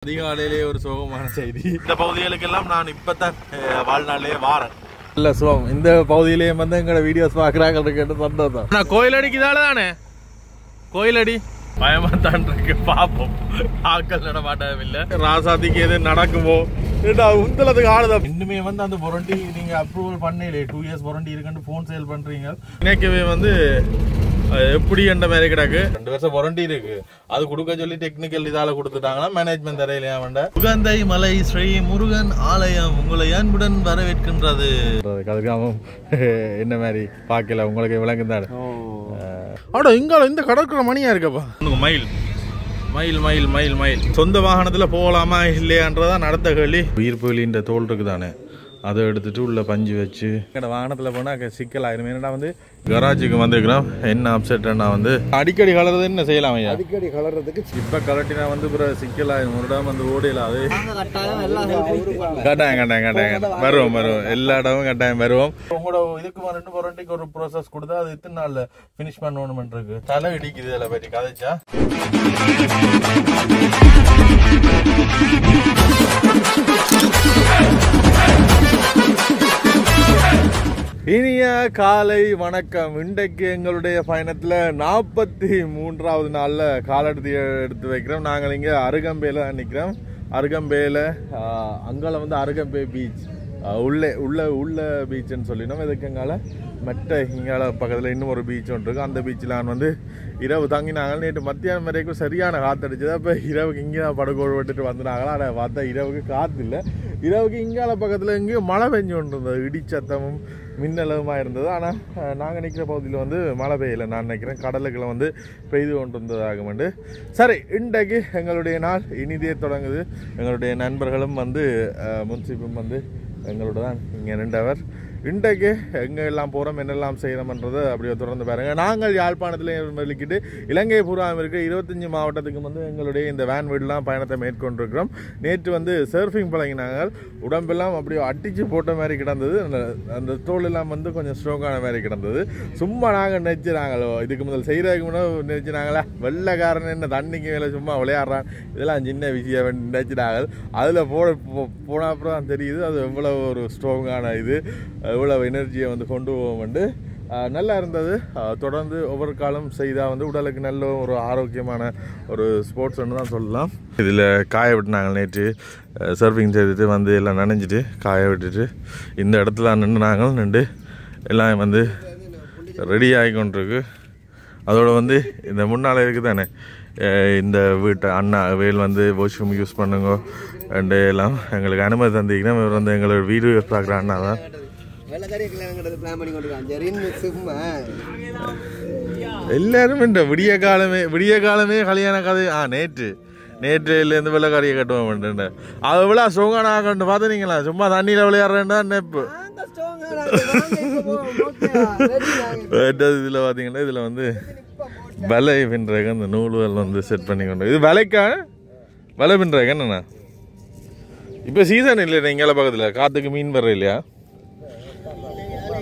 அதிகாலையிலே ஒரு சோகமான செய்தி. இந்த பகுதிகளுக்கெல்லாம் நான் இப்பதான் வாழ்நாளிலே வாரேன். இல்ல சோகம் இந்த பகுதியிலேயே வந்து எங்களோட வீடியோஸ் பாக்குறாங்க கேட்டு சந்தோஷம். நான் கோயிலடிக்குதால தானே கோயிலடி பயமா தான் இருக்கு. பாப்போம் ஆக்கள் நடமாட்டம் இல்ல ராசாதிக்கு எது நடக்குமோ உந்தளத்துக்கு ஆளுதா. இன்னுமே வந்து அந்த வாரண்டி நீங்க அப்ரூவல் பண்ணல 2 years வாரண்டி இருக்குன்னு போன் சேல் பண்றீங்க. எனக்கவே வந்து எப்படி என்ற மாதிரி கிடக்கு 2 வருஷம் வாரண்டி இருக்கு. அது கொடுக்க சொல்லி டெக்னிக்கல் இதால கொடுத்துட்டாங்கன்னா மேனேஜ்மெண்ட் தரையில வேண்ட. உகந்தை மலை ஸ்ரீ முருகன் ஆலயம் உங்களை அன்புடன் வரவேற்கின்றது. அதுக்காக என்ன மாதிரி பாக்கல உங்களுக்கு விளங்குந்தாடு. ஆடா இங்க இந்த கடற்கரை மணியா இருக்கப்பா. மயில் மயில் மயில் மயில் மயில் சொந்த வாகனத்துல போகலாமா இல்லையான்றதா நடத்த கேள்வி. உயிர் புலின்ற தோல் இருக்குதானே அதை எடுத்துட்டு உள்ள பஞ்சு வச்சு வாகனத்துல போனா சிக்கல் ஆயிரும். என்னடா வந்து கராஜுக்கு வந்துக்கிறோம். என்ன அப்செட்னா வந்து அடிக்கடி கலறது என்ன செய்யலாம் ஐயா? அடிக்கடி கலறதுக்கு இப்ப கலட்டினா வந்து சிக்கல் ஆயிரும். ஒரு இடம் வந்து ஓடையில அது கட்டாயம் கட்டாயம் கட்டாயம் வருவோம் வருவோம் எல்லா இடமும் கட்டாயம் வருவோம். உங்களோட இதுக்கு 2 வாரண்டிக்கு ஒரு ப்ரோசஸ் கொடுத்தா அது எத்தனை நாள்ல பினிஷ் பண்ணணும் இருக்கு. தலை இடிக்குது இதில் பற்றி கதைச்சா. இனிய காலை வணக்கம். இன்றைக்கு எங்களுடைய பயணத்துல 43வது நாள்ல காலெடுத்து எடுத்து வைக்கிறோம். நாங்கள் இங்க அருகம்பேல நிக்கிறோம். அருகம்பேல அங்கால வந்து அருகம்பே பீச் உள்ள பீச்சுன்னு சொல்லினோம். இதுக்கு எங்கால மெட்ட இங்கால பக்கத்தில் இன்னும் ஒரு பீச் ஒன்று இருக்கு. அந்த பீச்சில் நான் வந்து இரவு தங்கினாங்க. நேற்று மத்தியானம் வரைக்கும் சரியான காற்றடிச்சது. அப்போ இரவுக்கு இங்கே தான் படுகோடு விட்டுட்டு வந்துனாங்களா. அதை பார்த்தா இரவுக்கு காற்று இல்லை. இரவுக்கு இங்கால பக்கத்தில் எங்கேயும் மழை பெஞ்சு கொண்டு இருந்தது. இடிச்சத்தமும் மின்னலுமா இருந்தது. ஆனால் நாங்கள் நிற்கிற பகுதியில் வந்து மழை பெய்யலை. நான் நினைக்கிறேன் கடலுக்குள்ள வந்து பெய்து கொண்டு இருந்ததாகுமெண்டு. சரி இன்றைக்கு எங்களுடைய நாள் இனிதே தொடங்குது. எங்களுடைய நண்பர்களும் வந்து முன்சிப்பும் வந்து எங்களோட தான் இங்கே நின்றவர். இன்றைக்கு எங்கே எல்லாம் போகிறோம் என்னெல்லாம் செய்கிறோம்ன்றது அப்படியே தொடர்ந்து பாருங்கள். நாங்கள் யாழ்ப்பாணத்தில் வெளிக்கிட்டு இலங்கை பூராவும் இருக்க 25 மாவட்டத்துக்கு வந்து எங்களுடைய இந்த வேன் வீடெலாம் பயணத்தை மேற்கொண்டிருக்கிறோம். நேற்று வந்து சர்ஃபிங் பழகினாங்க. உடம்பெல்லாம் அப்படியே அட்டிச்சு போட்ட மாதிரி கிடந்தது. அந்த தோல் எல்லாம் வந்து கொஞ்சம் ஸ்ட்ராங்கான மாதிரி கிடந்தது. சும்மா நாங்கள் நினைச்சினாங்களோ இதுக்கு முதல் செய்கிறதுக்கு முன்னாடி நினைச்சினாங்களா வெள்ளைக்காரன் என்ன தண்ணிக்கு மேலே சும்மா விளையாடுறான் இதெல்லாம் சின்ன விஷயம் நினைச்சினாங்க. அதில் போன அப்புறம் தான் தெரியுது அது எவ்வளோ ஒரு ஸ்ட்ராங்கான இது எவ்வளவு எனர்ஜியை வந்து கொண்டு போவோம் வந்து நல்லா இருந்தது. தொடர்ந்து ஒவ்வொரு காலம் செய்தால் வந்து உடலுக்கு நல்ல ஒரு ஆரோக்கியமான ஒரு ஸ்போர்ட்ஸ் ஒன்று தான் சொல்லலாம். இதில் காய விட்டுனாங்க. நேற்று சர்ஃபிங் செய்துட்டு வந்து எல்லாம் நனைஞ்சிட்டு காய விட்டுட்டு இந்த இடத்துல நின்று எல்லாம் வந்து ரெடி ஆகி கொண்டிருக்கு. அதோடு வந்து இந்த முன்னால் இருக்குது தானே இந்த வீட்டை அண்ணா வேல் வந்து வாஷ்ரூம் யூஸ் பண்ணுங்க அண்டு எல்லாம் எங்களுக்கு அனுமதி தந்திங்கன்னா இவர் வந்து எங்களோட வீடியோ பார்க்குற அண்ணா தான். எல்லாரும் விடிய காலமே கல்யாண கதை. நேற்றுலேருந்து வெள்ளக்காரியை கட்டுவோம். அது விழா சோங்கானா கண்டு பார்த்துனீங்களா? சும்மா தண்ணியில் விளையாடுறேன்னா நெப்பு இதில் பார்த்தீங்கன்னா இதில் வந்து வலை பின்றாக அந்த நூல்கள் வந்து செட் பண்ணி கொண்டு இது வலைக்காக வலை பின்றாக என்னண்ணா இப்போ சீசன் இல்லை இங்கே பக்கத்தில் காற்றுக்கு மீன் வர்ற இல்லையா?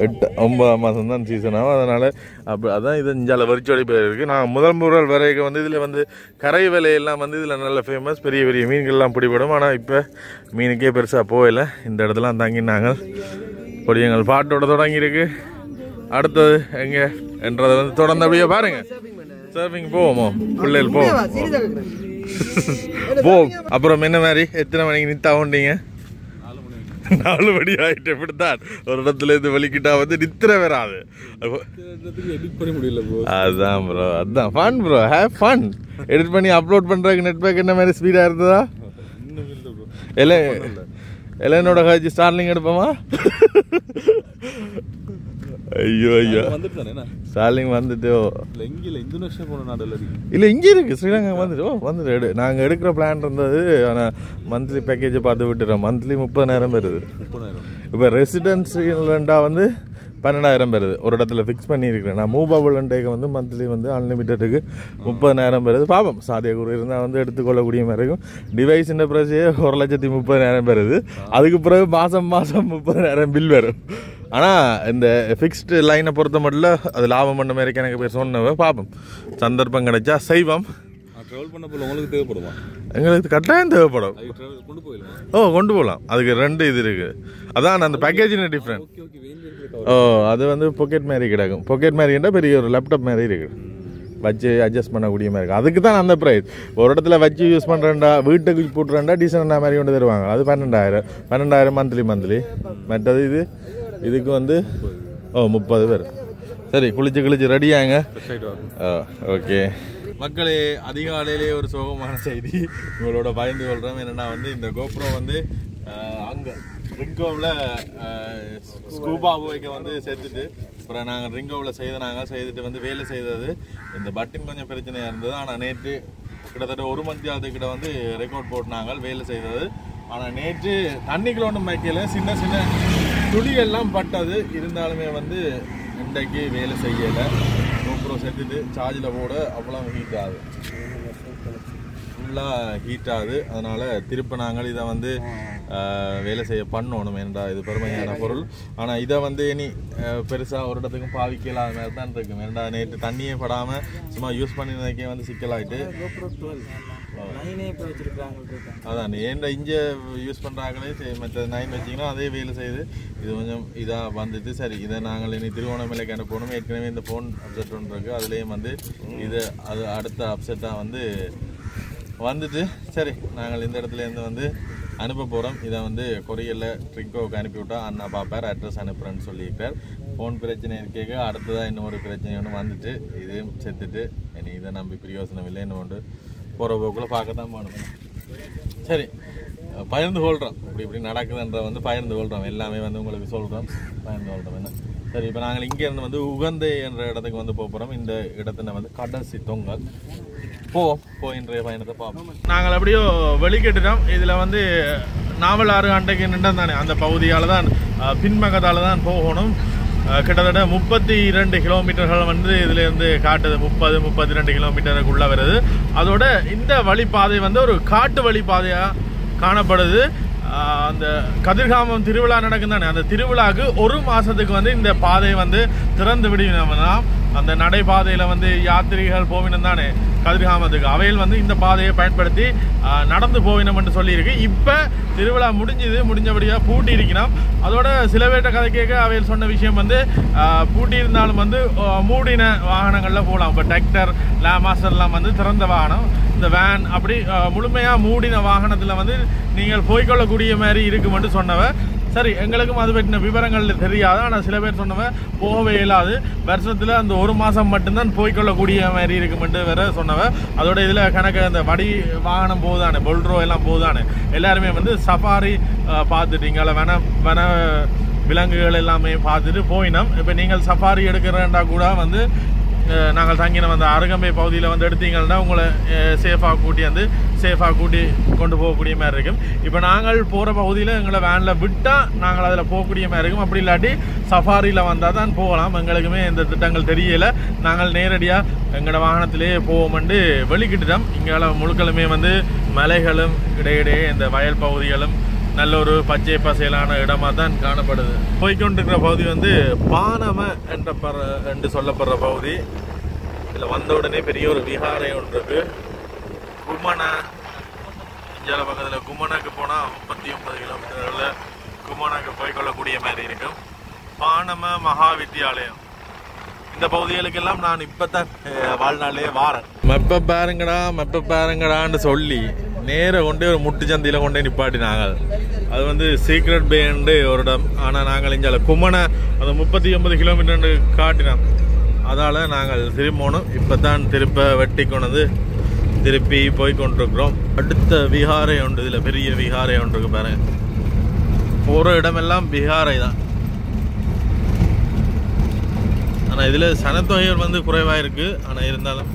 8-9 மாதம் தான் சீசன் ஆகும். அதனால் அப்போ அதான் இது இஞ்சால வரிச்சோடி பேர் இருக்குது. நான் முதல் வரைக்கும் வந்து இதில் வந்து கரை விலையெல்லாம் வந்து இதில் நல்ல ஃபேமஸ். பெரிய பெரிய மீன்கள்லாம் பிடிபடும். ஆனால் இப்போ மீனுக்கே பெருசாக போகலை. இந்த இடத்துலாம் தங்கினாங்க. பொடியங்கள் பாட்டோட தொடங்கியிருக்கு. அடுத்தது எங்கே என்றதை வந்து தொடர்ந்து அப்படியே பாருங்க. சர்ஃபிங் போவோமோ பிள்ளைகள் போவோம். அப்புறம் என்ன மாதிரி எத்தனை மணிக்கு நித்தா உண்டீங்க? 4 மணி ஆகிட்டு. இப்படித்தான் ஒரு இடத்துல இருந்து வலிக்கிட்டா வந்து நித்திர வராது. அதுதான் ப்ரோ அதுதான் fun bro. Have fun. Edit பண்ணி அப்லோட் பண்ணுறதுக்கு நெட் பேக் என்ன மாதிரி ஸ்பீடாக இருந்ததா? எல்லனோட காய்ச்சி ஸ்டார்லிங் எடுப்போமா? ஐயோ ஐயோ ஸ்டார்லிங் வந்துட்டு இல்லை இங்கே இருக்கு ஸ்ரீலங்கா வந்துட்டு நாங்கள் எடுக்கிற பிளான் இருந்தது. ஆனால் மந்த்லி பேக்கேஜை பார்த்து விட்டுறோம். மந்த்லி 30,000 வருது. இப்போ ரெசிடென்சியல்ண்டா வந்து 12,000 வருது. ஒரு இடத்துல ஃபிக்ஸ் பண்ணியிருக்கிறேன். நான் மூவபிள் டேக்கு வந்து மந்த்லி வந்து அன்லிமிட்டடுக்கு 30,000 வருது. பாப்போம் சாத்தியக்கூறு இருந்தால் வந்து எடுத்துக்கொள்ளக்கூடிய மாதிரி இருக்கும். டிவைஸின் ப்ரைஸே 1,30,000 வருது. அதுக்கு பிறகு மாதம் 30,000 பில் வரும். ஆனால் இந்த ஃபிக்ஸ்டு லைனை பொறுத்த மட்டும் அது லாபம் பண்ண மாதிரி எனக்கு பேர் சொன்னவ. பார்ப்போம் சந்தர்ப்பம் கிடைச்சா செய்வோம். ட்ராவல் பண்ண போல உங்களுக்கு தேவைப்படுமா? எங்களுக்கு கட்டாயம் தேவைப்படும். கொண்டு போயிடலாம். ஓ கொண்டு போகலாம். அதுக்கு 2 இது இருக்குது. அதான் அந்த பேக்கேஜின் டிஃப்ரெண்ட். ஓ அது வந்து பாக்கெட் மாதிரி கிடக்கும். பாக்கெட் மாதிரின்னா பெரிய ஒரு லேப்டாப் மாதிரி இருக்குது, வச்சு அட்ஜஸ்ட் பண்ணக்கூடிய மாதிரி இருக்கும். அதுக்கு தான் அந்த ப்ரைஸ். ஒரு இடத்துல வச்சு யூஸ் பண்ணுறேன்டா, வீட்டுக்கு போட்டுறேன்டா டீசெண்டாக மாதிரி கொண்டு தருவாங்க. அது 12,000 மந்த்லி. மற்றது இதுக்கு வந்து 30 பேர். சரி, குளிச்சு ரெடியாங்க. ஓகே மக்களே, அதிகாலையிலே ஒரு சோகமான செய்தி உங்களோட பகிர்ந்து கொள்கிறோம். என்னென்னா வந்து இந்த கோப்ரோ வந்து அங்கே ரிங்கோவில் ஸ்கூபா போய்க்க வந்து சேர்த்துட்டு அப்புறம் நாங்கள் ரிங்கோவில் செய்துட்டு வந்து வேலை செய்தது. இந்த பட்டின் கொஞ்சம் பிரச்சனையாக இருந்தது. ஆனால் நேற்று கிட்டத்தட்ட 1 மணித்தியாலத்துக்கிட்ட வந்து ரெக்கார்ட் போட்டுனாங்க வேலை செய்தது. ஆனால் நேற்று தண்ணிக்குள்ள ஒன்றும் வைக்கல, சின்ன சின்ன துளிகள்லாம் பட்டது. இருந்தாலுமே வந்து இன்றைக்கு வேலை செய்யலை. கோப்ரோ சேர்த்துட்டு சார்ஜில் போட அவ்வளோ ஹீட் ஆகுது, ஃபுல்லாக ஹீட் ஆகுது. அதனால் திருப்ப நாங்கள் இதை வந்து வேலை செய்ய பண்ணணும் என்றா, இது பெருமையான பொருள். ஆனால் இதை வந்து இனி பெருசாக ஒரு இடத்துக்கும் பாவிக்கலாத மாதிரி தான் இருக்கும். ஏன்டா நேற்று தண்ணியே படாமல் சும்மா யூஸ் பண்ணினதுக்கே வந்து சிக்கலாயிட்டு. அதான் ஏன்டா இங்கே யூஸ் பண்ணுறாங்களே மற்ற 9 வச்சிங்கன்னா அதே வேலை செய்யுது. இது கொஞ்சம் இதாக வந்துட்டு சரி, இதை நாங்கள் இனி திருவோணமலைக்கு அனுப்பணும். ஏற்கனவே இந்த ஃபோன் அப்செட் ஒன்று இருக்குது, அதுலேயும் வந்து இது அது அடுத்த அப்செட்டாக வந்துட்டு சரி நாங்கள் இந்த இடத்துலேருந்து வந்து அனுப்ப போகிறோம். இதை வந்து கொரியரில் ட்ரிங்கோவுக்கு அனுப்பிவிட்டா அண்ணா பார்ப்பார், அட்ரஸ் அனுப்புகிறேன்னு சொல்லியிருக்கார். ஃபோன் பிரச்சனை இருக்கேங்க. அடுத்ததாக இன்னொரு பிரச்சனை ஒன்று வந்துட்டு இதையும் செத்துட்டு இனி இதை நம்பி பிரயோசனம் இல்லை. இன்னொன்று போகிற போக்குள்ள பார்க்க தான் போகணும். சரி, பகிர்ந்து கொள்கிறோம். இப்படி நடக்குதுன்ற வந்து பகிர்ந்து கொள்கிறோம். எல்லாமே வந்து உங்களுக்கு சொல்கிறோம், பகிர்ந்து கொள்கிறோம். என்ன சரி, இப்போ நாங்கள் இங்கேருந்து வந்து உகந்தை என்ற இடத்துக்கு வந்து போகிறோம். இந்த இடத்துல வந்து கடைசி தொங்கல் இன்றைய பயணத்தை பார்ப்போம். நாங்கள் அப்படியோ வெளிக்கிட்டுட்டோம். இதில் வந்து நாவலாறு அண்டைக்கு நின்றும் தானே அந்த பகுதியால் தான் பின்பக்கத்தால் தான் போகணும். கிட்டத்தட்ட 32 கிலோமீட்டர்கள் வந்து இதுலேருந்து காட்டுது. 32 கிலோமீட்டருக்குள்ளே வருது. அதோட இந்த வழிப்பாதை வந்து ஒரு காட்டு வழிப்பாதையாக காணப்படுது. அந்த கதிர்காமம் திருவிழா நடக்கும் தானே, அந்த திருவிழாவுக்கு 1 மாதத்துக்கு வந்து இந்த பாதையை வந்து திறந்து விடுவினோம்னா அந்த நடைபாதையில் வந்து யாத்திரிகள் போவினம் தானே கதிர்காமத்துக்கு, அவையில் வந்து இந்த பாதையை பயன்படுத்தி நடந்து போவினம் என்று சொல்லியிருக்கு. இப்போ திருவிழா முடிஞ்சபடியாக பூட்டி இருக்கணும். அதோட சில பேர்கிட்ட கதை கேட்க அவையில் சொன்ன விஷயம் வந்து பூட்டி இருந்தாலும் வந்து மூடின வாகனங்களில் போகலாம். இப்போ டிராக்டர் லாமாஸ்டர்லாம் வந்து திறந்த வாகனம், இந்த வேன் அப்படி முழுமையாக மூடின வாகனத்தில் வந்து நீங்கள் போய்கொள்ளக்கூடிய மாதிரி இருக்குமென்று சொன்னவ. சரி, எங்களுக்கும் அது பற்றின விவரங்கள் தெரியாது. ஆனால் சில பேர் சொன்னவ போகவே இயலாது, வருஷத்தில் அந்த 1 மாதம் மட்டும்தான் போய்கொள்ளக்கூடிய மாதிரி இருக்குமென்று வேற சொன்னவ. அதோட இதில் கணக்கு அந்த வடி வாகனம் போகுதானே, பொல்ட்ரோ எல்லாம் போகுதானே, எல்லாருமே வந்து சஃபாரி பார்த்துட்டீங்கள, வன விலங்குகள் எல்லாமே பார்த்துட்டு போயினோம். இப்போ நீங்கள் சஃபாரி எடுக்கிறேன்டா கூட வந்து நாங்கள் தங்கின அந்த அருகம்பை பகுதியில் வந்து எடுத்தீங்கன்னா உங்களை சேஃபாக கூட்டி கொண்டு போகக்கூடிய மாதிரி இருக்கும். இப்போ நாங்கள் போகிற பகுதியில் எங்களை வேனில் விட்டால் நாங்கள் அதில் போகக்கூடிய மாதிரி இருக்கும். அப்படி இல்லாட்டி சஃபாரியில் வந்தால் தான் போகலாம். எங்களுக்குமே இந்த திட்டங்கள் தெரியலை. நாங்கள் நேரடியாக எங்களோட வாகனத்திலே போவோம்ட்டு வெளிக்கிட்டுட்டோம். இங்கே முழுக்களுமே வந்து மலைகளும் இடையிடையே இந்த வயல் பகுதிகளும் நல்ல ஒரு பச்சை பசையிலான இடமா தான் காணப்படுது. போய்கொண்டிருக்கிற பகுதி வந்து பானம என்று சொல்லப்படுற பகுதி. இதில் வந்த உடனே பெரிய ஒரு விஹாரை ஒன்று இருக்கு. குமணா இந்தியாவில் பக்கத்தில் குமணாக்கு போனால் 39 கிலோமீட்டரில் குமணாக்கு போய்கொள்ளக்கூடிய மாதிரி இருக்கும். பானம மகா வித்தியாலயம். இந்த பகுதிகளுக்கெல்லாம் நான் இப்போ தான் வாழ்நாளே வாரேன். மெப்ப பாருங்கடான்னு சொல்லி நேராக கொண்டே ஒரு முட்டு சந்தையில் கொண்டே நிப்பாட்டினாங்க. அது வந்து சீக்ரெட் பேண்டு ஒரு இடம். ஆனால் நாங்கள் இங்கே குமணை அந்த 39 கிலோமீட்டர் காட்டினோம். அதால் நாங்கள் திரும்பணும். இப்போ தான் வெட்டி கொண்டு திருப்பி போய் கொண்டிருக்கிறோம். அடுத்த விஹாரை உண்டு, இதில் பெரிய விஹாரை ஒன்று இருக்கு பாருங்க. போகிற இடமெல்லாம் விஹாரை தான். ஆனால் இதில் சனத்தொகைகள் வந்து குறைவாக இருக்குது. ஆனால் இருந்தாலும்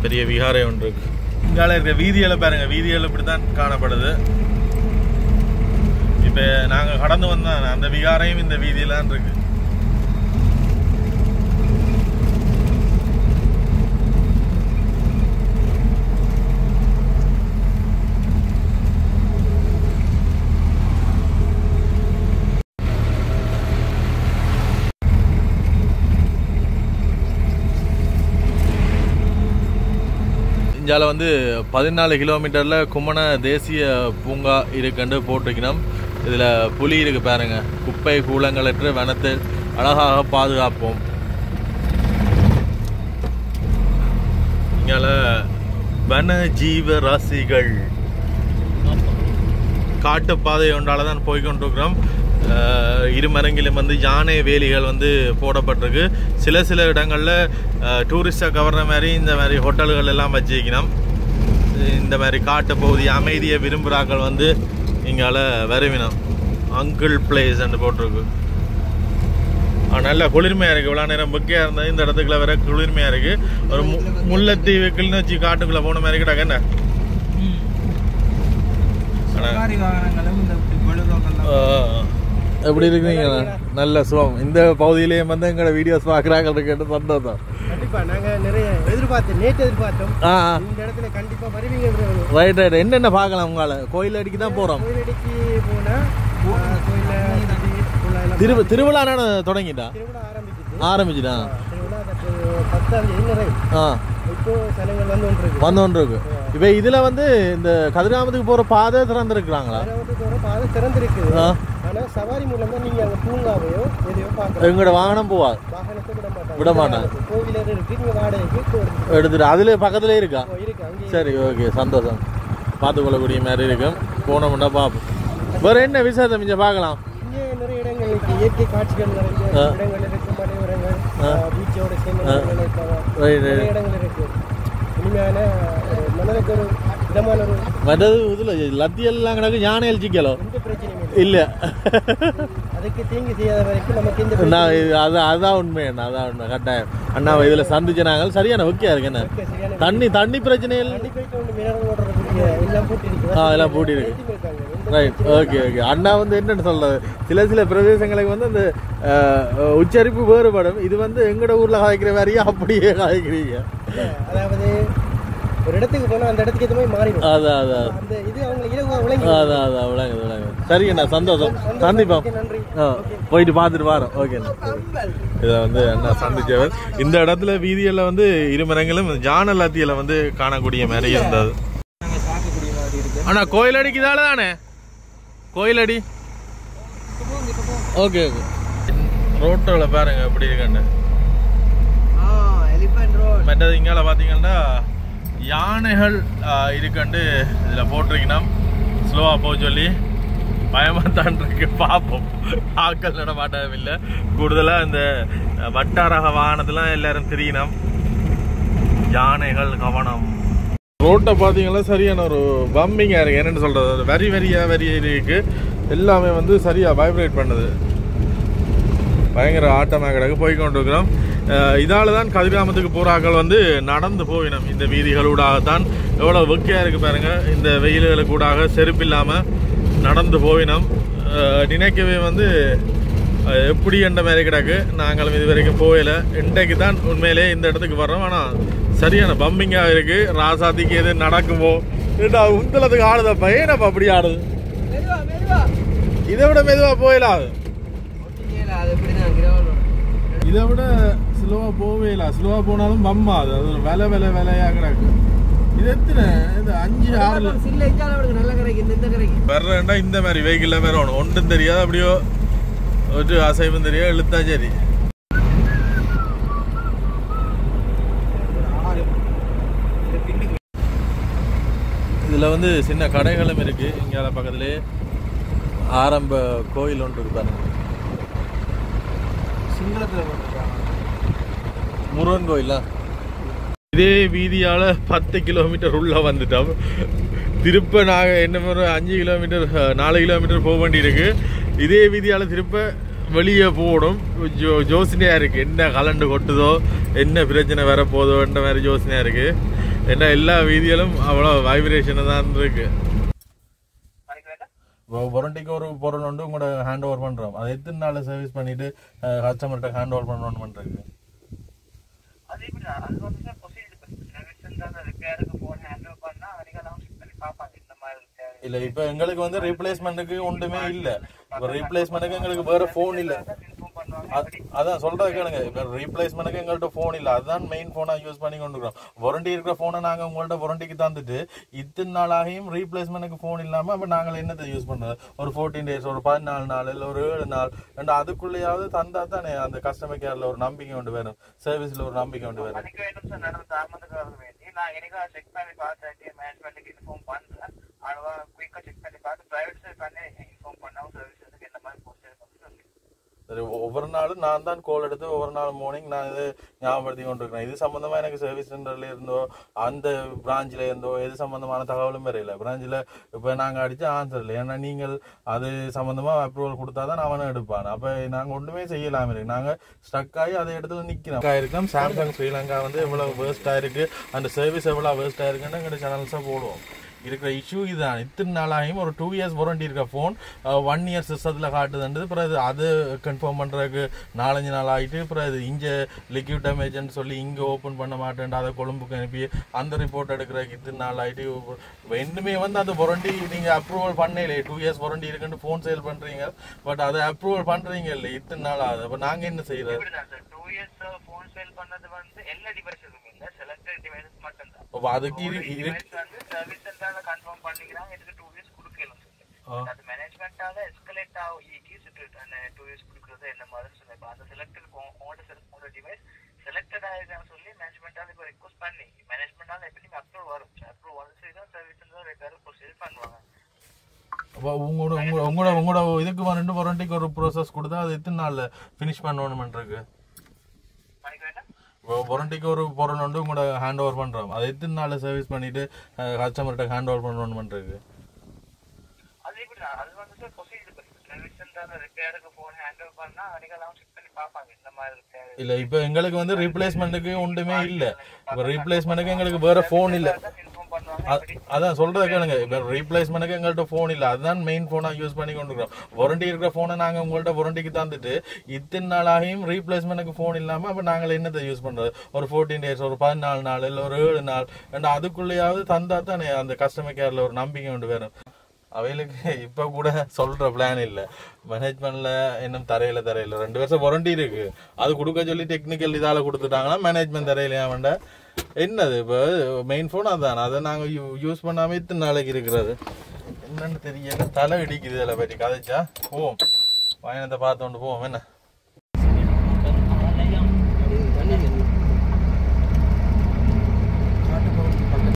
பெரிய விஹாரை ஒன்று இருக்கு. இங்கால இருக்க வீதிகளை பாருங்க, வீதிகள் இப்படி தான் காணப்படுது. இப்போ நாங்கள் கடந்து வந்தோம் அந்த விகாரையும் இந்த வீதியிலாம் இருக்கு. இங்கால வந்து 14 கிலோமீட்டர்ல கும்மண தேசிய பூங்கா இருக்குன்னு போட்டிருக்கணும். இதுல புலி இருக்கு பாருங்க. குப்பை கூலங்களற்ற வனத்தை அழகாக பாதுகாப்போம். இங்கால வன ஜீவ ராசிகள் காட்டு பாதை ஒன்றால தான் போய்கொண்டிருக்கிறோம். இருமரங்கிலும் வந்து யானை வேலிகள் வந்து போடப்பட்டிருக்கு. சில இடங்களில் டூரிஸ்டை கவர்ற மாதிரி இந்த மாதிரி ஹோட்டல்கள் எல்லாம் வச்சுக்கணும். இந்த மாதிரி காட்டு பகுதி அமைதியை விரும்புகிறாக்கள் வந்து இங்கால வருவினோம். அங்கிள் பிளேஸ் போட்டிருக்கு. நல்லா குளிர்மையாக இருக்குது. இவ்வளோ நேரம் புக்கையாக இருந்தால் இந்த இடத்துக்குள்ள வர குளிர்மையாக இருக்குது. ஒரு முல்லைத்தீவு கிளிநொச்சி காட்டுக்குள்ளே போன மாதிரி கிடக்கு. என்ன எப்படி இருக்கீங்க? நல்ல சுகம். இந்த பகுதியிலேயே வந்து எங்களோட வீடியோஸ் பார்க்குறாங்க கேட்டு சந்தோஷம். கண்டிப்பா நாங்க நிறைய நேற்று எதிர்பார்த்தோம். இந்த இடத்துல கண்டிப்பா வருவீங்க. Right right. என்னென்ன பார்க்கலாம்? உங்களால கோயில் அடிக்கு தான் போறோம். கோயில் அடிக்கு போனா திருவிழா தொடங்கிட்டா ஆரம்பிச்சுட்டா. வந்து இப்ப இதுல வந்து இந்த கதிராமத்துக்கு போற பாதை திறந்துருக்குறாங்களா? திறந்திருக்கு. ஆனா சவாரி மூலம் தான் நீங்க அங்க பூங்காவையோ எதையோ பார்க்கலாம். எங்களோட வாகனம் போவாது, விட மாட்டாங்க. கோவில் இருக்கு, நீங்க வாடகைக்கு எடுத்துட்டு அதுல பக்கத்துல இருக்கா? சரி, ஓகே, சந்தோஷம். பார்த்துக்கொள்ளக்கூடிய மாதிரி இருக்கும். போனோம்னா பார்ப்போம். வேற என்ன விசேஷம் இங்க பார்க்கலாம்? இங்கே நிறைய இடங்கள் இருக்கு. இயற்கை காட்சிகள் நிறைய இடங்கள் இருக்கு. மலையோரங்கள், பீச்சோட சேர்ந்து இடங்கள் இருக்கு. இனிமையான மனதுக்கு ஒரு விதமான ஒரு மற்றது இதுல லத்தியெல்லாம் கிடக்கு. யானை எழுச்சிக்கலோ எந்த பிரச்சனையும் இல்ல. அதுக்கு தீங்கு செய்யாத வரைக்கும் நமக்கு இந்த அதான் உண்மை. அதான் உண்மை. கட்டாயம் அண்ணா இதுல சந்திச்சு நாங்கள் சரியான ஓகே இருக்கு. என்ன தண்ணி பிரச்சனை எல்லாம் பூட்டி இருக்கு. Right, okay okay. அண்ணா வந்து என்னன்னு சொல்றது, சில பிரதேசங்களுக்கு வந்து அந்த உச்சரிப்பு வேறுபடும். இது வந்து எங்கட ஊர்ல காய்க்கிற மாதிரியே அப்படியே காய்க்கிறீங்க. அதாவது ஒரு இடத்துக்கு போனா அந்த இடத்துக்கு எதுவுமே மாறிடும். அதான் இது அவங்களுக்கு இலகுவா விளங்கி. அதான் விளங்குது. சரிங்கண்ணா, சந்தோஷம். சந்திப்போம். போயிட்டு பார்த்துட்டு வரோம். ஓகே. இதை வந்து அண்ணா சந்திச்சவர். இந்த இடத்துல வீதியில வந்து இருமரங்களும் ஜான லத்தியில வந்து காணக்கூடிய மாதிரி இருந்தது. அண்ணா கோயிலடிக்கு தானே? கோயிலடி. Okay okay. ரோட்டோல பாருங்க எப்படி இருக்குன்னு. மற்றது இங்கால பார்த்தீங்கன்னா யானைகள் இருக்குண்டு இதில் போட்டிருக்கணும். ஸ்லோவாக போக சொல்லி பயமாக தான் இருக்கு. பார்ப்போம். ஆக்கள் நடமாட்டம் இல்லை. கூடுதலாக இந்த வட்டாரக வாகனத்தெலாம் எல்லாரும் தெரியணும். யானைகள் கவனம். ரோட்டை பார்த்தீங்கன்னா சரியான ஒரு பம்பிங்காக இருக்குது. என்னென்னு சொல்கிறது, வரி இருக்கு. எல்லாமே வந்து சரியாக வைப்ரேட் பண்ணுது. பயங்கர ஆட்டமாக கிடக்கு. போய்கொண்டு இருக்கிறோம். இதால தான் கதிராமத்துக்கு போறாக்கள் வந்து நடந்து போயினோம். இந்த வீதிகளூடாகத்தான். எவ்வளோ வெக்கையாக இருக்குது பாருங்க. இந்த வெயில்களுக்கூடாக செருப்பு இல்லாமல் நடந்து போயினோம். நினைக்கவே வந்து எப்படி என்ற மாதிரி கிடக்கு. நாங்களும் இது வரைக்கும் போகலை. இன்றைக்கு தான் உண்மையிலே இந்த இடத்துக்கு வர்றோம். ஆனால் சரியான பம்பிங்காக இருக்கு. ராசாத்திக்கு எது நடக்குமோ உந்தளத்துக்கு ஆடுதப்பா. ஏனப்பா அப்படி ஆடுது? இதை விட மெதுவாக போயிடாது. இதை விட ஸ்லோவா போவே இல்லை. ஸ்லோவா போனாலும் பம்மாது. அது ஒரு விலையா கிடக்கு. இது எத்தனை? இது 5-6 வர்றேன்டா. இந்த மாதிரி வெஹிக்கிள் வேற ஒன்று ஒன்றும் தெரியாது. அப்படியோ ஒரு அசைவும் தெரியாது. இழுத்தா சரி. இதுல வந்து சின்ன கடைகளும் இருக்கு. இங்கால பக்கத்துலேயே ஆரம்ப கோயில் ஒன்று இருக்கு பாருங்க. முருகன் கோயிலா? இதே வீதியால 10 கிலோமீட்டர் உள்ள வந்துட்டோம். திருப்ப நாங்கள் என்ன 5 கிலோமீட்டர் 4 கிலோமீட்டர் போக வேண்டியிருக்கு. இதே வீதியால திருப்ப வெளியே போடும். யோசனையா இருக்கு. என்ன கலண்டு கொட்டுதோ, என்ன பிரச்சனை வரப்போதோன்ற மாதிரி யோசனையா இருக்கு. ஏன்னா எல்லா வீதியிலும் அவ்வளோ வைப்ரேஷன் தான் இருக்கு. வாரண்டிக்கு ஒரு பொருள் வந்து உங்களோட ஹேண்ட் ஓவர் பண்றோம். அதை எத்தனை நாள் சர்வீஸ் பண்ணிட்டு கஸ்டமர்கிட்ட ஹேண்ட் ஓவர் பண்ணணும்னு பண்றீங்க? இல்ல இப்ப எங்களுக்கு வந்து ரீப்ளேஸ்மெண்ட்டுக்கு ஒன்றுமே இல்ல. இப்ப ரீப்ளேஸ்மெண்ட்டுக்கு எங்களுக்கு வேற போன் இல்ல. அதான் சொல்றது கேளுங்க. இப்போ ரீப்ளேஸ்மெண்ட்டுக்கு எங்கள்கிட்ட ஃபோன் இல்லை, அதுதான் மெயின் ஃபோனாக யூஸ் பண்ணி கொண்டு இருக்கிறோம். வாரண்டி இருக்கிற ஃபோனை நாங்கள் உங்கள்கிட்ட வாரண்டிக்கு தந்துட்டு இத்தனை நாளாகியும் ரீப்ளேஸ்மெண்ட்டுக்கு ஃபோன் இல்லாமல் அப்போ நாங்கள் என்னத்தை யூஸ் பண்ணுறது? ஒரு 14 days, ஒரு 14 நாள், இல்லை ஒரு 7 நாள், ரெண்டு அதுக்குள்ளேயாவது தந்தா தானே அந்த கஸ்டமர் கேரில் ஒரு நம்பிக்கை கொண்டு வரும், சர்வீஸில் ஒரு நம்பிக்கை கொண்டு வரும். நான் எனக்கு செக் பண்ணி பார்த்து மேனேஜ்மெண்ட்டுக்கு இன்ஃபார்ம் பண்ணுறேன். ஆனால் குயிக்காக செக் பண்ணி பார்த்து ப்ரைவேட் சைட் பண்ணி இன்ஃபார்ம் பண்ணாமல் சர்வீஸுக்கு என்ன மாதிரி போஸ்ட் சரி, ஒவ்வொரு நாளும் நான் தான் கால் எடுத்து ஒவ்வொரு நாள் மார்னிங் நான் இது ஞாபகப்படுத்தி கொண்டிருக்கிறேன். இது சம்மந்தமாக எனக்கு சர்வீஸ் சென்டர்ல இருந்தோ அந்த பிரான்ச்சில் இருந்தோ எது சம்மந்தமான தகவலும் வரையில. பிரான்ச்சில் இப்போ நாங்கள் அடித்து ஆன்சர் இல்லை. ஏன்னா நீங்கள் அது சம்மந்தமாக அப்ரூவல் கொடுத்தா தான் அவனை எடுப்பான். அப்போ நாங்கள் ஒன்றுமே செய்யலாமல் இருக்கு. நாங்கள் ஸ்டக் ஆகி அதை இடத்துல நிற்கிறோம் இருக்கோம். சாம்சங் ஸ்ரீலங்கா வந்து எவ்வளோ வேர்ஸ்டாக இருக்குது, அந்த சர்வீஸ் எவ்வளோ வேர்ஸ்டாக இருக்குன்னு எங்கள் சேனல்ஸாக போடுவோம். இருக்கிற இஷ்யூ இதுதான். இத்தனை நாளாகியும் ஒரு 2 years வாரண்டி இருக்க ஃபோன் 1 year சிஸ்டத்தில் காட்டுதுன்றது. அப்புறம் அது கன்ஃபார்ம் பண்ணுறதுக்கு 4-5 நாள் ஆகிட்டு அப்புறம் இது இங்கே லிக்யூட் டேமேஜ்னு சொல்லி இங்கே ஓப்பன் பண்ண மாட்டேன் அதை கொழும்புக்கு அனுப்பி அந்த ரிப்போர்ட் எடுக்கிறதுக்கு இத்தனை நாள் ஆகிட்டு ரெண்டுமே வந்து அந்த வாரண்டி நீங்கள் அப்ரூவல் பண்ணல. 2 years வாரண்டி இருக்குன்னு ஃபோன் சேல் பண்ணுறீங்க, பட் அதை அப்ரூவல் பண்ணுறீங்க இல்லை, இத்தனை நாள் ஆகுது. அப்போ நாங்கள் என்ன செய்யறது? 2 years ஃபோன் சேல் பண்ணது வந்து எல்லா டிவைஸுக்கும் இல்லை, செலக்டட் டிவைஸஸ் மட்டும் தான். அதுக்கு சர்வீஸ் சென்டர்ல கன்ஃபார்ம் பண்ணிக்கிறாங்க, இதுக்கு 2 years கொடுக்கலாம். அது மேனேஜ்மெண்டால எஸ்கலேட் ஆகி அந்த 2 years கொடுக்கறது என்ன மாதிரி சொல்லுங்க. அந்த செலக்டட் உங்களோட டிவைஸ் செலக்டட் ஆயிருக்கான்னு சொல்லி மேனேஜ்மெண்டால இப்போ ரிக்வஸ்ட் பண்ணி மேனேஜ்மெண்டால எப்படி அப்ரூவல் வரும். அப்ரூவல் வந்து தான் சர்வீஸ் சென்டர் ரெக்கார்டு ப்ரொசீஜர் பண்ணுவாங்க. உங்களோட இதுக்கு 2 வாரண்டிக்கு ஒரு ப்ரோசஸ் கொடுத்தா அது எத்தனை நாள்ல ஃபினிஷ் பண்ணணும்ன்றிருக்கு? வாரண்டிக்கு ஒரு பொருள் வந்து உங்களோட ஹேண்ட் ஓவர் பண்றோம், அதை எத்தனை நாள்ல சர்வீஸ் பண்ணிட்டு கஸ்டமர்கிட்ட ஹேண்ட் ஓவர் பண்ணணும்ன்றிருக்கு? அது எப்படி அது வந்து ப்ரொசீஜர் சர்வீஸ் சென்டர்ல ரிப்பேருக்கு ஃபோன் ஹேண்ட் ஓவர் பண்ணா அன்னைக்கெல்லாம் செக் பண்ணி பார்ப்பாங்க இந்த மாதிரி ரிப்பேர் இல்ல. இப்போ எங்களுக்கு வந்து ரீப்ளேஸ்மெண்ட்டுக்கு ஒன்றுமே இல்லை. இப்போ ரீப்ளேஸ்மெண்ட்டுக்கு எங்களுக்கு வேற ஃபோன் இல்லை. அதான் சொல்றத கேளுங்க. இப்போ ரீப்ளேஸ்மெண்ட்டுக்கு எங்கள்கிட்ட ஃபோன் இல்லை, அதுதான் மெயின் ஃபோனாக யூஸ் பண்ணி கொண்டு இருக்கிறோம். வாரண்டி இருக்கிற ஃபோனை நாங்கள் உங்கள்கிட்ட வாரண்டிக்கு தந்துட்டு இத்தனை நாளாகியும் ரீப்ளேஸ்மெண்ட்டுக்கு ஃபோன் இல்லாமல் அப்போ நாங்கள் என்னத்தை யூஸ் பண்ணுறது? ஒரு 14 days, ஒரு 14 நாள், இல்லை ஒரு 7 நாள், ரெண்டு அதுக்குள்ளேயாவது தந்தா தானே அந்த கஸ்டமர் கேரில் ஒரு நம்பிக்கை கொண்டு வரும். அவைகளுக்கு இப்போ கூட சொல்கிற பிளான் இல்லை. மேனேஜ்மெண்ட்ல இன்னும் தரையில் 2 வருஷம் வாரண்டி இருக்கு, அது கொடுக்க சொல்லி டெக்னிக்கல் இதால் கொடுத்துட்டாங்கன்னா மேனேஜ்மெண்ட் தரையிலையா வேண்ட என்னது? இப்போ மெயின் ஃபோன் அதான், அதை நாங்கள் யூஸ் பண்ணாமல் இத்தனை நாளைக்கு இருக்கிறது என்னன்னு தெரியல. தலை இடிக்குது இதில் பற்றி கதைச்சா. போவோம், வாயனத்தை பார்த்துட்டு போவோம். என்ன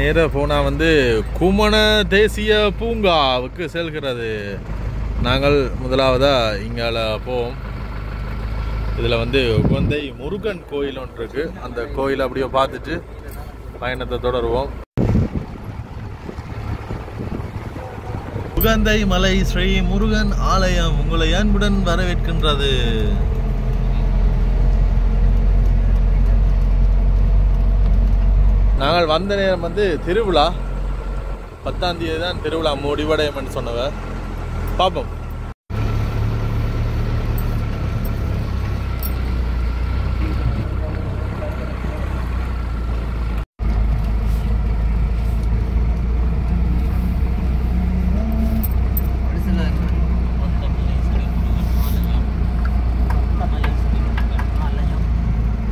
நேராக போனால் வந்து குமண தேசிய பூங்காவுக்கு செல்கிறது. நாங்கள் முதலாவதாக இங்கால போவோம். இதில் வந்து உகந்தை முருகன் கோயில் ஒன்று இருக்கு, அந்த கோயிலை அப்படியே பார்த்துட்டு பயணத்தை தொடருவோம். உகந்தை மலை ஸ்ரீ முருகன் ஆலயம் உங்களை அன்புடன் வரவேற்கின்றது. நாங்கள் வந்த நேரம் வந்து திருவிழா 10ஆம் தேதி தான் திருவிழா முடிவடையும் சொன்னவ. பார்ப்போம்.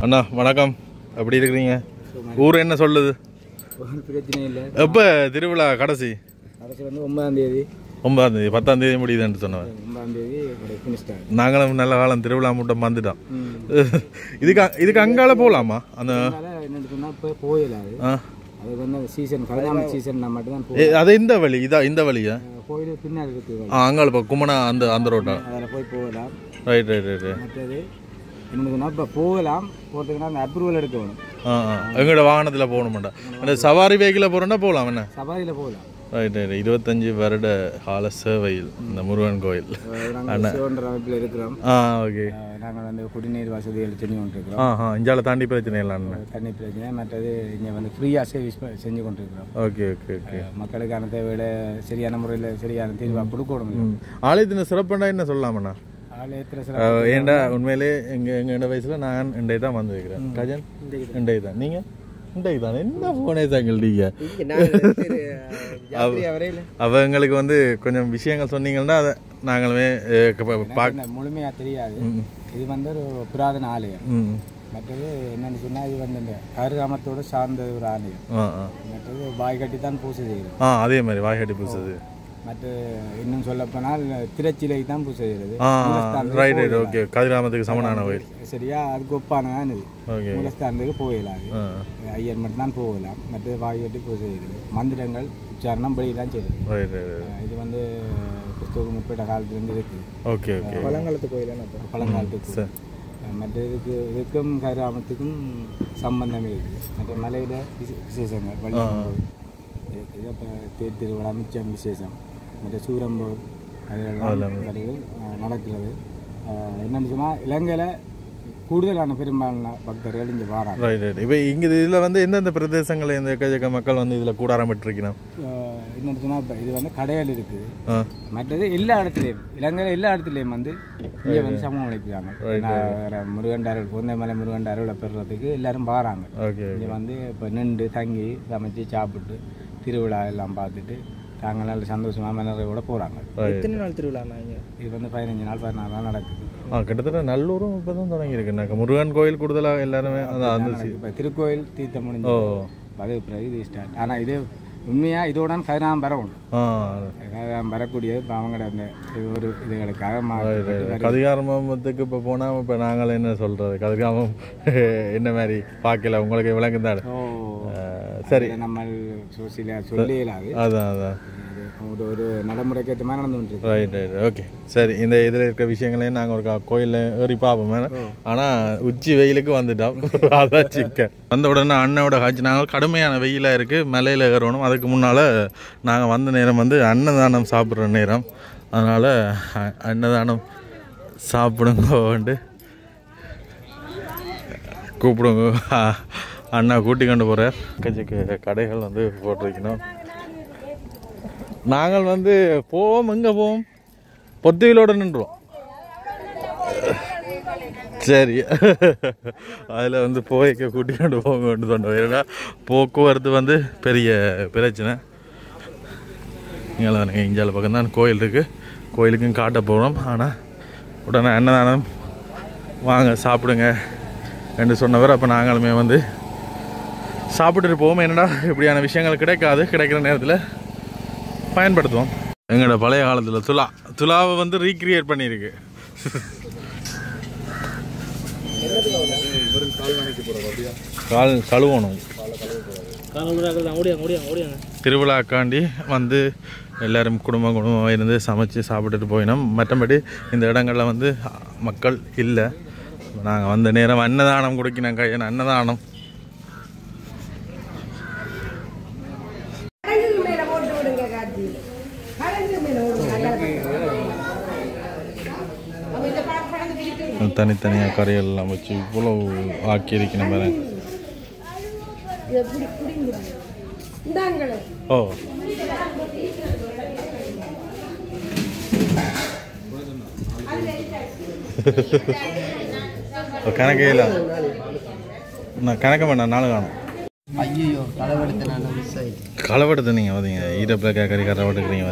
அண்ணா வணக்கம், எப்படி இருக்கிறீங்க? ஊர் என்ன சொல்லுது? பிரச்சனை இல்லை. எப்போ திருவிழா கடைசி? கடைசி வந்து 9ஆம் தேதி. 9ஆம் தேதி 10ஆம் தேதி முடியுதுன்னு சொன்னேன். 9ஆம் தேதி நாங்களும் நல்ல காலம் திருவிழா மூட்டம் வந்துட்டோம். இதுக்கு அங்கால போகலாமா? அந்த என்னன்னு சொன்னா இப்போ போயிடலாது. அது வந்து சீசன் கல்யாண சீசன் மட்டும் தான். அது இந்த வழி இதா இந்த வழியா? கோயில் பின்னாடி இருக்கு அங்கால இப்போ குமணா அந்த ரோட்டா? அதில் போய் போகலாம். Right right right. மற்றது என்னதுன்னா இப்போ போகலாம், போகிறதுக்குன்னா அந்த அப்ரூவல் எடுக்கணும். எங்களோட வாகனத்தில் போகணுமாண்டா? அந்த சவாரி வெஹிக்கிளில் போகிறோன்னா போகலாம். என்ன சவாரியில் போகலாம். Right right. 25 வருட கால சேவையில் இந்த முருகன் கோயில் அமைப்பில் இருக்கிறோம். ஓகே. நாங்கள் வந்து குடிநீர் வசதிகள் செஞ்சு கொண்டிருக்கிறோம். இஞ்சால தாண்டி பிரச்சனை இல்லைன்னு தண்ணி பிரச்சனை. மற்றது இங்கே வந்து ஃப்ரீயாக சர்வீஸ் செஞ்சு கொண்டிருக்கிறோம். Okay okay okay. மக்களுக்கான தேவையில சரியான முறையில் சரியான தீர்வாக கொடுக்கணும். ஆலயத்தின் சிறப்புண்டா என்ன சொல்லலாமண்ணா? ஆலயத்தில் ஏண்டா உண்மையிலே எங்கள் வயசில் நான் இண்டை தான் வந்துருக்கிறேன். கஜன் இண்டை தான். நீங்கள் இண்டை தான். என்ன போனே தாங்கள் நீங்கள் அவங்களுக்கு வந்து கொஞ்சம் விஷயங்கள் சொன்னீங்கன்னா அதை நாங்களுமே முழுமையாக தெரியாது. இது வந்து ஒரு புராதன ஆலயம். மற்றது என்னென்னு சொன்னால் இது வந்து இந்த கருகாமத்தோடு சார்ந்த ஒரு ஆலயம். மற்றது வாய் கட்டி தான் பூசை செய்யுது. அதே மாதிரி வாய் கட்டி பூசுது. மற்ற இன்னும் சொல்லப்போனால் திரைச்சிலை தான் பூசை செய்கிறது. Right right okay. கதிராமத்துக்கு சமனான கோயில் சரியா, அதுக்கு ஒப்பானதான் இது. மூலஸ்தானத்துக்கு போகலாம், ஐயர் மட்டும் தான் போகலாம். மற்ற வாய் கட்டி பூசை செய்கிறது. மந்திரங்கள் உச்சாரணம் படியெல்லாம் செய்யுது. இது வந்து கிறிஸ்துவ முற்பட்ட காலத்துலேருந்து இருக்குது. Okay okay. பழங்காலத்து கோயில், பழங்காலத்துக்கு. மற்ற இதுக்கும் கதிராமத்துக்கும் சம்பந்தம் இருக்குது. மற்ற மலையில் விசேஷங்கள் வழிபாடு, இப்போ தேர் திருவிழா மிச்சம் விசேஷம், மற்ற சூரம்போர் அதெல்லாம் நடக்கிறது. என்னென்னு சொன்னால் இலங்கையில் கூடுதலான பெரும்பாலான பக்தர்கள் இங்கே வராங்க. Right right. இப்போ இங்கே இதில் வந்து எந்தெந்த பிரதேசங்களில் இந்த எக்கச்சக்க மக்கள் வந்து இதில் கூடாரம் விட்டுருக்கணும்? என்னென்னு சொன்னால் இப்போ இது வந்து கடைகள் இருக்குது. மற்றது எல்லா இடத்துலையும் இலங்கையில் எல்லா இடத்துலையும் வந்து இங்கே வந்து சமூகம் அழைக்கிறாங்க. முருகண்டார்கள் பொந்தைமலை முருகண்டாரோட பெறுறதுக்கு எல்லாரும் வராங்க. இங்கே வந்து இப்போ நின்று தங்கி சமைச்சு சாப்பிட்டு திருவிழா எல்லாம் பார்த்துட்டு தாங்கள் நல்ல சந்தோஷமாக மன்னர்களோட போகிறாங்க. எத்தனை நாள் திருவிழாங்க? இது வந்து 15 நாள் 14 நாள் நடக்குது. கிட்டத்தட்ட நல்லூரும் இப்போ தான் தொடங்கியிருக்கு. முருகன் கோயில் கூடுதலாக எல்லாருமே இப்போ திருக்கோயில் தீர்த்தம் முடிஞ்சு அது பிறகு இது ஸ்டார்ட். ஆனால் இது உண்மையாக இதோட கதிராமம் வரணும். கதிராமம் வரக்கூடியது இப்போ அவங்களோட அந்த ஒரு இதுகளுக்காக கதிராமத்துக்கு இப்போ போனால் இப்போ நாங்கள் என்ன சொல்கிறது, கதிராமம் என்ன மாதிரி பார்க்கல உங்களுக்கு விளங்குந்தாடு. சரி, நம்ம சொல்லிடலாது. அதான் அதான் ஒரு நடைமுறைக்கு ஏற்ற மாதிரி நடந்து வந்துருக்கு. Right right okay. சரி, இந்த இதில் இருக்க விஷயங்களையும் நாங்கள் ஒரு கோயிலில் ஏறி பார்ப்போம். ஆனால் உச்சி வெயிலுக்கு வந்துட்டோம். அதான் சிக்கன் வந்த உடனே அண்ணனோட காய்ச்சி நாங்கள் கடுமையான வெயிலாக இருக்குது, மலையில் ஏறணும். அதுக்கு முன்னால் நாங்கள் வந்த நேரம் வந்து அன்னதானம் சாப்பிட்ற நேரம். அதனால் அன்னதானம் சாப்பிடுங்கன்ட்டு கூப்பிடுங்க. அண்ணா கூட்டி கொண்டு போகிறார். கடைகள் வந்து போட்டிருக்கணும். நாங்கள் வந்து போவோம், எங்கே போவோம், பொத்துவிலோடு நின்றுவோம். சரி, அதில் வந்து போய்க்க கூட்டி கொண்டு போங்கன்னு சொன்னோம். ஏன்னா போக்குவரத்து வந்து பெரிய பிரச்சனை. இங்கே இஞ்சால பக்கம் தான் கோயில் இருக்குது. கோயிலுக்கும் காட்ட போகிறோம். ஆனால் உடனே அன்னதானம் வாங்க சாப்பிடுங்க என்று சொன்னவர். அப்போ நாங்களுமே வந்து சாப்பிட்டுட்டு போவோம். என்னடா இப்படியான விஷயங்கள் கிடைக்காது, கிடைக்கிற நேரத்தில் பயன்படுத்துவோம். எங்களோட பழைய காலத்தில் துலாவை வந்து ரீக்ரியேட் பண்ணியிருக்கு. கால் கழுவணும். திருவிழாக்காண்டி வந்து எல்லோரும் குடும்பமாக இருந்து சமைச்சு சாப்பிட்டுட்டு போயினோம். மற்றபடி இந்த இடங்களில் வந்து மக்கள் இல்லை. நாங்கள் வந்த நேரம் அன்னதானம் கொடுக்கினாங்க. ஏன்னா அன்னதானம் தனித்தனியாக கரையெல்லாம் வச்சு இவ்வளோ ஆக்கி இருக்கணும். ஓ கணக்கே இல்லை. நான் கணக்க வேண்டாம், நாலு காணும். ஐயோ களவெடுத்து நீங்கள் வந்தீங்க ஈரப்பில் கறி கறவெடுக்கிறீங்க.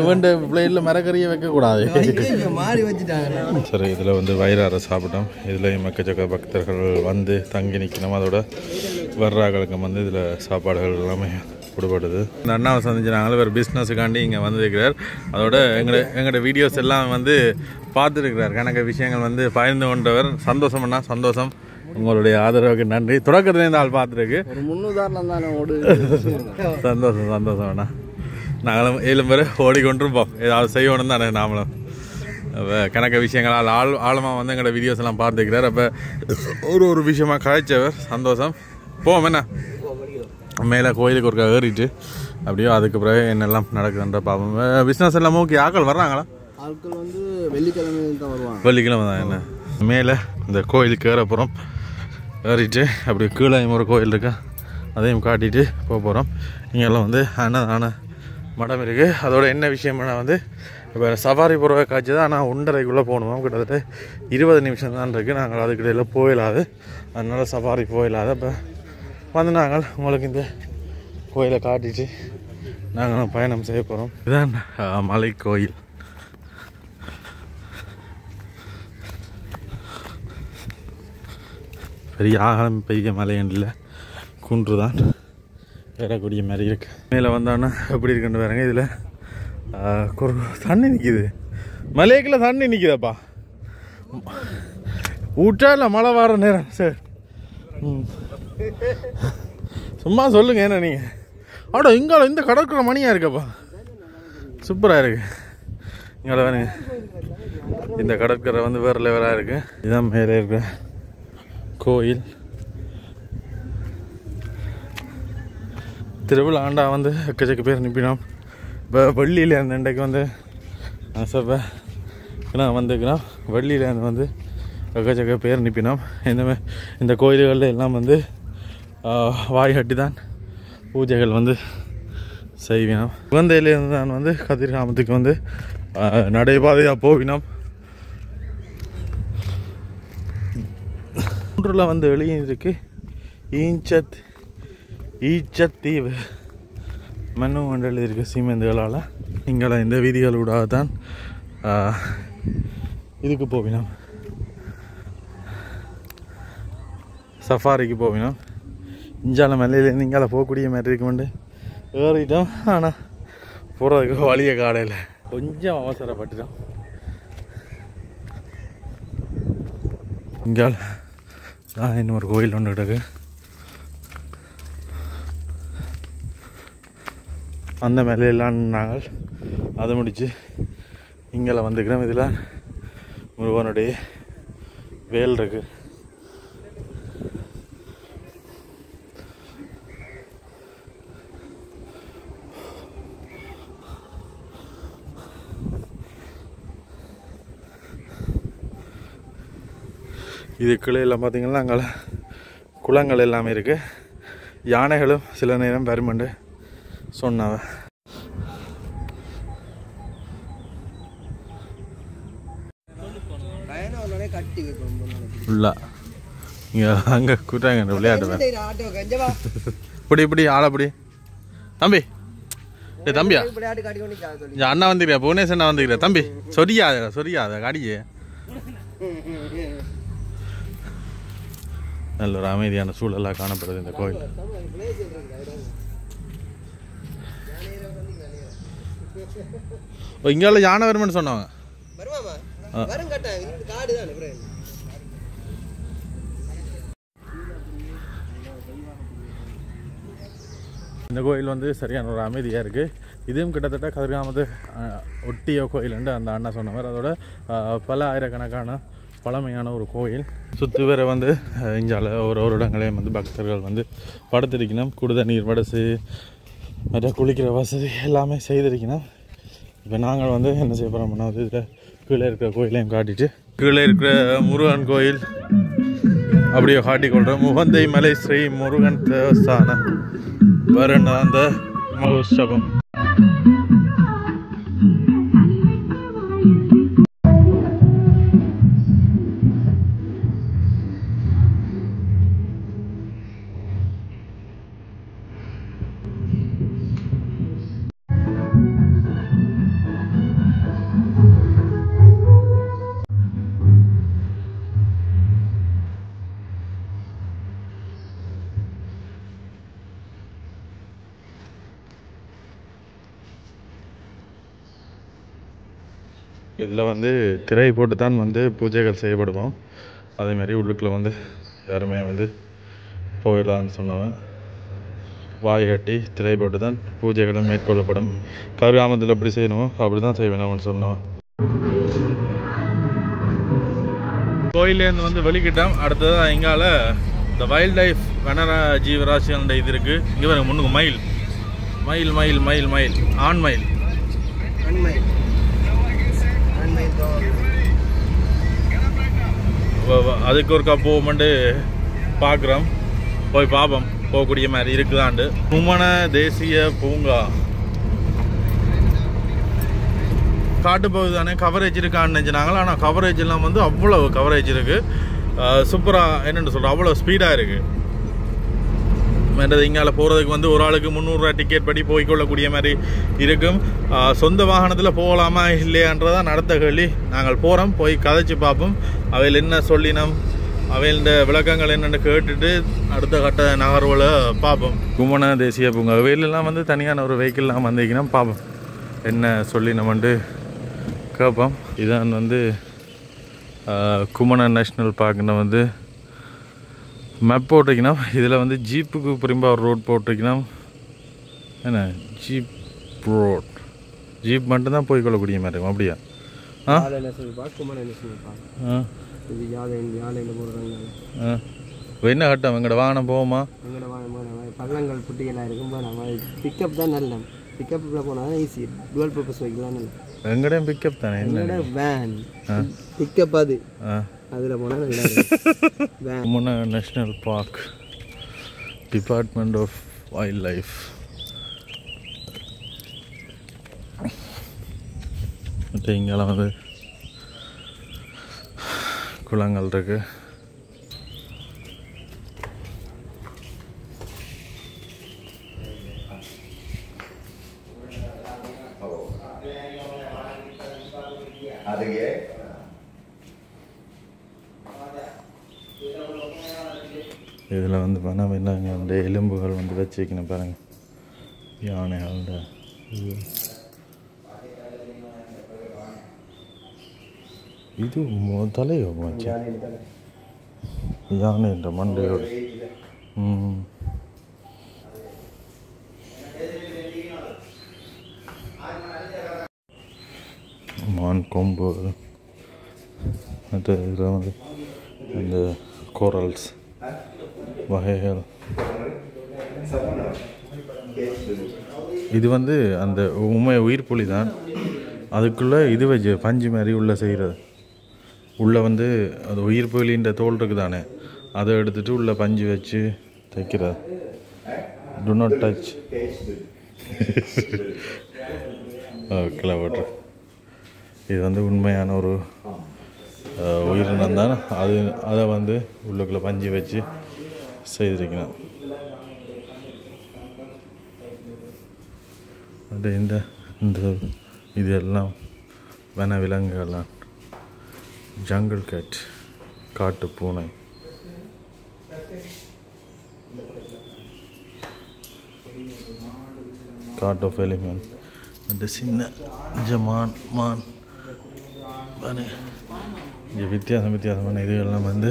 இவன் பிளேட்டில் மரக்கறியை வைக்கக்கூடாது. சரி, இதில் வந்து வயிறார சாப்பிட்டோம். இதில் மக்கச்சக்க பக்தர்கள் வந்து தங்கி நிற்கணும். அதோட வர்றாக்களுக்கு வந்து இதில் சாப்பாடுகள் எல்லாமே கொடுப்படுது. இந்த அண்ணாவை சந்திச்சுனாங்களே வேறு பிஸ்னஸுக்காண்டி இங்கே வந்துருக்கிறார். அதோட எங்களோட வீடியோஸ் எல்லாம் வந்து பார்த்துருக்கிறார். கணக்க விஷயங்கள் வந்து பகிர்ந்து கொண்டவர். சந்தோஷம்னா சந்தோஷம். உங்களுடைய ஆதரவுக்கு நன்றி. தொடக்கத்துல இந்த ஆள் பார்த்துருக்கு. சந்தோஷம் சந்தோஷம் அண்ணா. நாங்களும் 7 பேர் ஓடிக்கொண்டிருப்போம். ஏதாவது செய்யணும் தானே நாமளும். கணக்க விஷயங்களால் ஆழமாக வந்து எங்களோட வீடியோஸ் எல்லாம் பார்த்துக்கிறார். அப்போ ஒரு விஷயமா கழிச்சவர். சந்தோஷம். போவோம் என்ன மேலே கோயிலுக்கு ஒருக்கா ஏறிட்டு அப்படியோ அதுக்கு பிறகு என்னெல்லாம் நடக்குதுன்ற பார்ப்போம். பிஸ்னஸ் எல்லாம் ஓகே. ஆக்கள் வர்றாங்களா? ஆட்கள் வந்து வெள்ளிக்கிழமை தான் வருவாங்க. வெள்ளிக்கிழமை தான். என்ன மேலே இந்த கோயிலுக்கு ஏறப்புறம் ஏறிட்டு அப்படி கீழே ஒரு கோயில் இருக்கா, அதையும் காட்டிட்டு போக போகிறோம். இங்கெல்லாம் வந்து அன்னதான மடம் இருக்குது. அதோட என்ன விஷயம்னா வந்து இப்போ சவாரி போகிற காட்சி தான். ஆனால் 1:30க்குள்ளே போகணுமா. கிட்டத்தட்ட 20 நிமிஷம் தான் இருக்குது. நாங்கள் அதுக்கிடையில் போயிடாது. அதனால சவாரி போயிடாது. அப்போ வந்து நாங்கள் உங்களுக்கு இந்த கோயிலை காட்டிட்டு நாங்கள் பயணம் செய்ய போகிறோம். இதுதான் மலை கோயில். பெரிய ஆகலம் பெரிய மலையண்டில் குன்று தான் ஏறக்கூடிய மாதிரி இருக்கு. மேலே வந்தோன்னா எப்படி இருக்குன்னு பாருங்க. இதில் தண்ணி நிற்கிது, மலைக்குள்ள தண்ணி நிற்கிதாப்பா. ஊட்டா இல்லை மழை வர நேரம் சார். சும்மா சொல்லுங்க என்ன நீங்கள். அட இங்கால இந்த கடற்கரை மணியாக இருக்கப்பா, சூப்பராக இருக்கு. இங்கால வேணுங்க இந்த கடற்கரை வந்து வேறு லெவலாக இருக்கு. இதுதான் மேலே இருக்கிற கோயில். திருவிழா ஆண்டா வந்து எக்கச்சக்க பேர் நிற்பினோம். வெள்ளியில் அந்த இன்றைக்கு வந்து சப்ப நான் வந்துக்கிறோம். வெள்ளியில் வந்து எக்கச்சக்க பேர் நிற்பினோம். இந்த கோயில்களில் எல்லாம் வந்து வாய் கட்டி தான் பூஜைகள் வந்து செய்வினோம். உகந்தையிலேருந்து நான் வந்து கதிர்காமத்துக்கு வந்து நடைபாதையாக போவினோம். ஒன்றில் வந்து எழுதியிருக்கு ஈச்சத்தீவு மண்ணு ஒன்று எழுதியிருக்கு சிமெந்துகளால். இங்கே இந்த வீதிகளூடாக தான் இதுக்கு போவினோம், சஃபாரிக்கு போவினோம். இஞ்சால மலையிலேருந்து இங்கால போகக்கூடிய மாதிரி இருக்குமெண்டு ஏறிட்டோம். ஆனால் போகிறதுக்கு வழியை காடையில் கொஞ்சம் அவசரப்பட்டுட்டோம். இங்கால இன்னொரு கோயில் ஒன்று கிடக்கு. அந்த மேலையெல்லாம் நாங்கள் அதை முடித்து இங்கே வந்துக்கிறோம். இதில் முருகனுடைய வேல் இருக்கு. இது கிளையெல்லாம் பார்த்தீங்கன்னா அங்கே குளங்கள் எல்லாமே இருக்குது. யானைகளும் சில நேரம் வருமெண்டு சொன்னாவ. இங்கே அங்கே கூட்டாங்க விளையாட்டு இப்படி ஆளப்படி தம்பி. தம்பியா அண்ணா வந்துக்கிறியா? புவனேஷ் அண்ணா வந்துக்கிறியா? தம்பி சொரியாத காடியே. நல்ல ஒரு அமைதியான சூழலாக காணப்படுது இந்த கோயில். இங்கால யானை வருமானு சொன்னாங்க. இந்த கோயில் வந்து சரியான ஒரு அமைதியாக இருக்குது. இதுவும் கிட்டத்தட்ட கதிர்காமத்து ஒட்டிய கோயிலுண்டு அந்த அண்ணா சொன்ன மாதிரி. அதோட பல ஆயிரக்கணக்கான பழமையான ஒரு கோயில். சுற்றி வேற வந்து இங்கால ஒரு இடங்களையும் வந்து பக்தர்கள் வந்து படுத்திருக்கணும். குடித நீர் வடசு மற்ற குளிக்கிற வசதி எல்லாமே செய்திருக்கணும். இப்போ நாங்கள் வந்து என்ன செய்ய போகிறோம்னா வந்து இதில் கீழே இருக்கிற கோயிலையும் காட்டிட்டு கீழே இருக்கிற முருகன் கோயில் அப்படியே காட்டிக்கொள்கிறோம். முகந்தை மலை ஸ்ரீ முருகன் தேவஸ்தானம் வருண அந்த மகோத்சவம். இதில் வந்து திரை போட்டு தான் வந்து பூஜைகள் செய்யப்படுவோம். அதேமாதிரி உள்ளுக்குள்ளே வந்து யாருமே வந்து போயிடலான்னு சொன்னவன் வாய் கட்டி திரை போட்டு தான் பூஜைகளும் மேற்கொள்ளப்படும். கதிர்காமத்தில் எப்படி செய்யணுமோ அப்படி தான் செய்வேன் அவன் சொன்னவன். கோயிலேருந்து வந்து வெளிக்கிட்டோம். அடுத்தது இங்கால இந்த வைல்ட் லைஃப் வனர ஜீவராசிகள் இது இருக்குது. இங்கே பாருங்க முன்னுக்கு மயில் மயில் மயில் மயில் மயில் ஆண் மயில். அதுக்கு ஒருக்கா போகும்போது பார்க்குறோம், போய் பார்ப்போம் போகக்கூடிய மாதிரி இருக்குதாண்டு. குமண தேசிய பூங்கா காட்டுப்பகுதி தானே, கவரேஜ் இருக்கான்னு நினச்சினாங்களா. ஆனால் கவரேஜ் எல்லாம் வந்து அவ்வளோ கவரேஜ் இருக்குது. சூப்பராக என்னென்னு சொல்கிறோம், அவ்வளோ ஸ்பீடாக இருக்குது. மற்றது இங்கால போகிறதுக்கு வந்து ஒரு ஆளுக்கு 300 ரூபா டிக்கெட் படி போய்கொள்ளக்கூடிய மாதிரி இருக்கும். சொந்த வாகனத்தில் போகலாமா இல்லையான்றதான் நடத்த கேள்வி. நாங்கள் போகிறோம், போய் கதைச்சு பார்ப்போம். அவையில் என்ன சொல்லினோம், அவையில விளக்கங்கள் என்னென்னு கேட்டுட்டு அடுத்த கட்ட நகர்வுகளை பார்ப்போம். குமண தேசிய பூங்கா அவையிலெல்லாம் வந்து தனியான ஒரு வெஹிக்கிள்லாம் வந்திக்கணும், பார்ப்போம் என்ன சொல்லி நம்மன்ட்டு கேட்போம். இதான் வந்து குமண நேஷ்னல் பார்க்குன்னு வந்து மேப் போட்டிருக்கணும். இதில் வந்து ஜீப்புக்கு புரிம்பா ஒரு ரோட் போட்டிருக்கணும். என்ன ஜீப் ரோட், ஜீப் மட்டும்தான் போய்கொள்ளக்கூடிய மாதிரி இருக்கும். அப்படியா? என்ன கட்டம் எங்கட வாகனம் போவோமா? பள்ளங்கள் புட்டிகளாக இருக்கும். நம்ம பிக்கப் தான் நல்ல பிக்கப்பில் போனால் ஈஸி, டுவல் பர்பஸ் வைக்கலாம். எங்கடையும் பிக்கப் தானே, என்ன வேன் பிக்கப் அது அதில் போனால் நல்லா இருக்கும். Kumana national park, department of wildlife. இங்கெல்லாம் வந்து குளங்கள் இருக்கு. இதில் வந்து பணம் என்னங்க அந்த எலும்புகள் வந்து வச்சுக்கணும் பாருங்க, யானைகளோட இது தலையோ வச்சு யானை என்ற மண்டையோடு. மான் கொம்பு, மற்ற இதில் வந்து இந்த கோரல்ஸ் வகைகள். இது வந்து அந்த உயிர் புலி தான், அதுக்குள்ளே இது வச்சு பஞ்சு மாதிரி உள்ளே செய்கிறது. உள்ளே வந்து அது உயிர் புலின்ற தோல் இருக்குது தானே, அதை எடுத்துகிட்டு உள்ளே பஞ்சு வச்சு தைக்கிறது. To not touch. கிளவர். இது வந்து உண்மையான ஒரு உயிரினம் தான். அதை வந்து உள்ளுக்குள்ளே பஞ்சு வச்சு செய்திருக்கணும். அது இந்த இதெல்லாம் வன விலங்குகள்லாம். ஜங்கிள் கேட், காட்டு பூனை. God of element. அந்த சின்ன ஜமான் மான் இங்கே வித்தியாசமான இதுகள்லாம் வந்து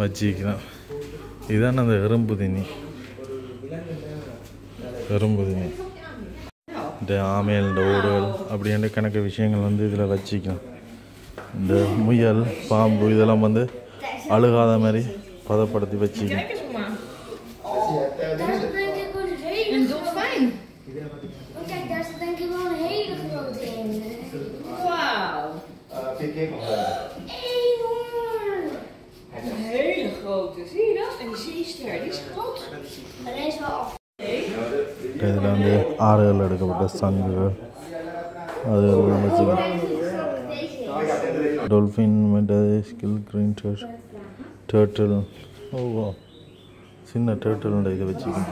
வச்சிக்கலாம். இதுதான் அந்த எறும்பு திணி. இந்த ஆமையல், இந்த ஓடுகள் அப்படின்ற கணக்கு விஷயங்கள் வந்து இதில் வச்சிக்கலாம். இந்த முயல், பாம்பு இதெல்லாம் வந்து அழுகாத மாதிரி பதப்படுத்தி வச்சிக்கலாம். இதில் வந்து ஆறுகள் எடுக்கப்பட்ட சங்குகள் அது எல்லாம் வச்சுக்கலாம். டொல்ஃபின், ஸ்கில் கிரீன் டர்ட்டில், சின்ன டர்ட்டில் இதை வச்சுக்கலாம்.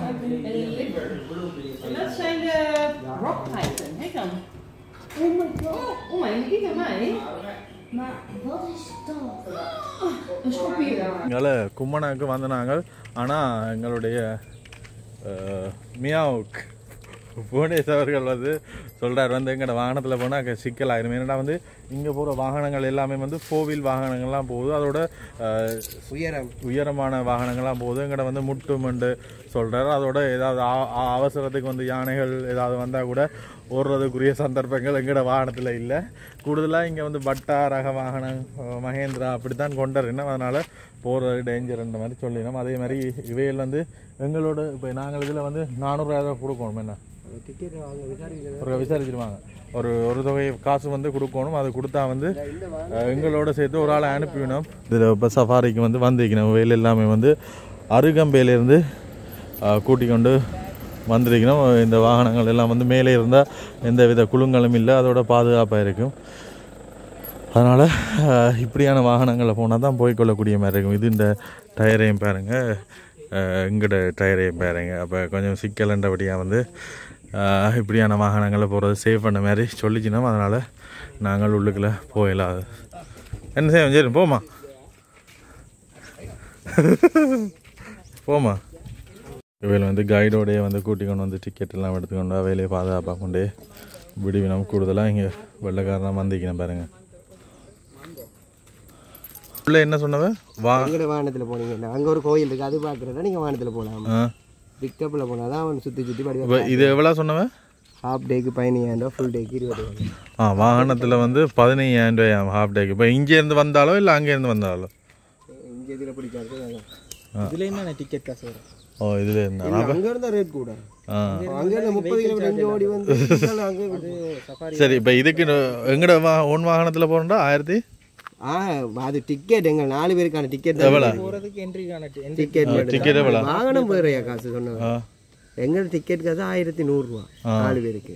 எங்களை கும்மனாக்கு வந்து நாங்கள், ஆனால் எங்களுடைய மியாவுக்கு புவனேஷ் அவர்கள் வந்து சொல்கிறார் வந்து எங்களோட வாகனத்தில் போனால் சிக்கல் ஆயிரும். ஏன்னா வந்து இங்கே போகிற வாகனங்கள் எல்லாமே வந்து 4 வீல் வாகனங்கள்லாம் போகுது, அதோட உயரமான வாகனங்கள்லாம் போகுது. எங்கள்ட வந்து முட்டுமெண்டு சொல்கிறார். அதோட ஏதாவது அவசரத்துக்கு வந்து யானைகள் ஏதாவது வந்தால் கூட ஓடுறதுக்குரிய சந்தர்ப்பங்கள் எங்களோட வாகனத்தில் இல்லை. கூடுதலாக இங்கே வந்து பட்டா ரக வாகனம், மகேந்திரா அப்படித்தான் கொண்டாருன்னா, அதனால் போகிறது டேஞ்சர்ன்ற மாதிரி சொல்லினோம். அதே மாதிரி இவையில் வந்து எங்களோட இப்போ நாங்கள் இதில் வந்து 400 கொடுக்கணும். என்ன டிக்கெட் விசாரிச்சிருவாங்க, ஒரு தொகை காசு வந்து கொடுக்கணும். அது கொடுத்தா வந்து எங்களோட சேர்த்து ஒரு ஆளை அனுப்பிவிடணும். இதில் இப்போ சஃபாரிக்கு வந்து வந்திருக்கணும். வெயில் எல்லாமே வந்து அருகம்பையிலேருந்து கூட்டிக் கொண்டு வந்திருக்கணும். இந்த வாகனங்கள் எல்லாம் வந்து மேலே இருந்தால் எந்த வித குழுங்களும் இல்லை, அதோட பாதுகாப்பாக இருக்கும். அதனால் இப்படியான வாகனங்களில் போனால் தான் போய்கொள்ளக்கூடிய மாதிரி இருக்கும். இது இந்த டயரையும் பாருங்கள், எங்கட டயரையும் பாருங்க. அப்போ கொஞ்சம் சிக்கலன்றபடியாக வந்து இப்படியான வாகனங்களில் போகிறது சேஃப் பண்ண மாதிரி சொல்லிச்சினோம். அதனால் நாங்கள் உள்ளுக்குள்ளே போயிடலாம். என்ன செய்வோம்? சரி போமா போமா. இவையில் வந்து கைடோடையே வந்து கூட்டி கொண்டு வந்து டிக்கெட் எல்லாம் எடுத்துக்கொண்டு அவையிலே பாதுகாப்பாக கொண்டே விடுவினம். கூடுதலாக இங்கே வெள்ளைக்காரனாக வந்திக்கணும் பாருங்க. உள்ள என்ன சொன்னவ வாகனத்தில் போனீங்கன்னா அங்கே ஒரு கோயில் இருக்குது, அது பார்க்குறதா நீங்கள் வாகனத்தில் போகலாம். பிக்கப்பில் போனால் தான் அவன் சுற்றி சுற்றி படி. இது எவ்வளோ சொன்னவ? ஹாஃப் டேக்கு 15,000, ஃபுல் டேக்கு 20,000. வாகனத்தில் வந்து 15,000 ஹாஃப் டேக்கு. இப்போ இங்கேருந்து வந்தாலோ இல்லை அங்கேருந்து வந்தாலோ? இங்கே இதில் பிடிக்காது. இதில் என்ன டிக்கெட் காசு வரும்? ஓ இதில் இருந்தா அங்கே இருந்தால் ரேட் கூட. அங்கேருந்து 30 கிலோமீட்டர் ஓடி வந்து அங்கே. சரி, இப்போ இதுக்கு எங்கட ஒன் வாகனத்தில் போகிறோம்டா 1000. அது டிக்கெட் எங்கள் 4 பேருக்கான டிக்கெட் போகிறதுக்கு என்ட்ரிக்கான டிக்கெட் எவ்வளோ? வாகனம் போயிடுறியா காசு சொன்ன எங்கள் டிக்கெட் காசு 1,100 ரூபா 4 பேருக்கு.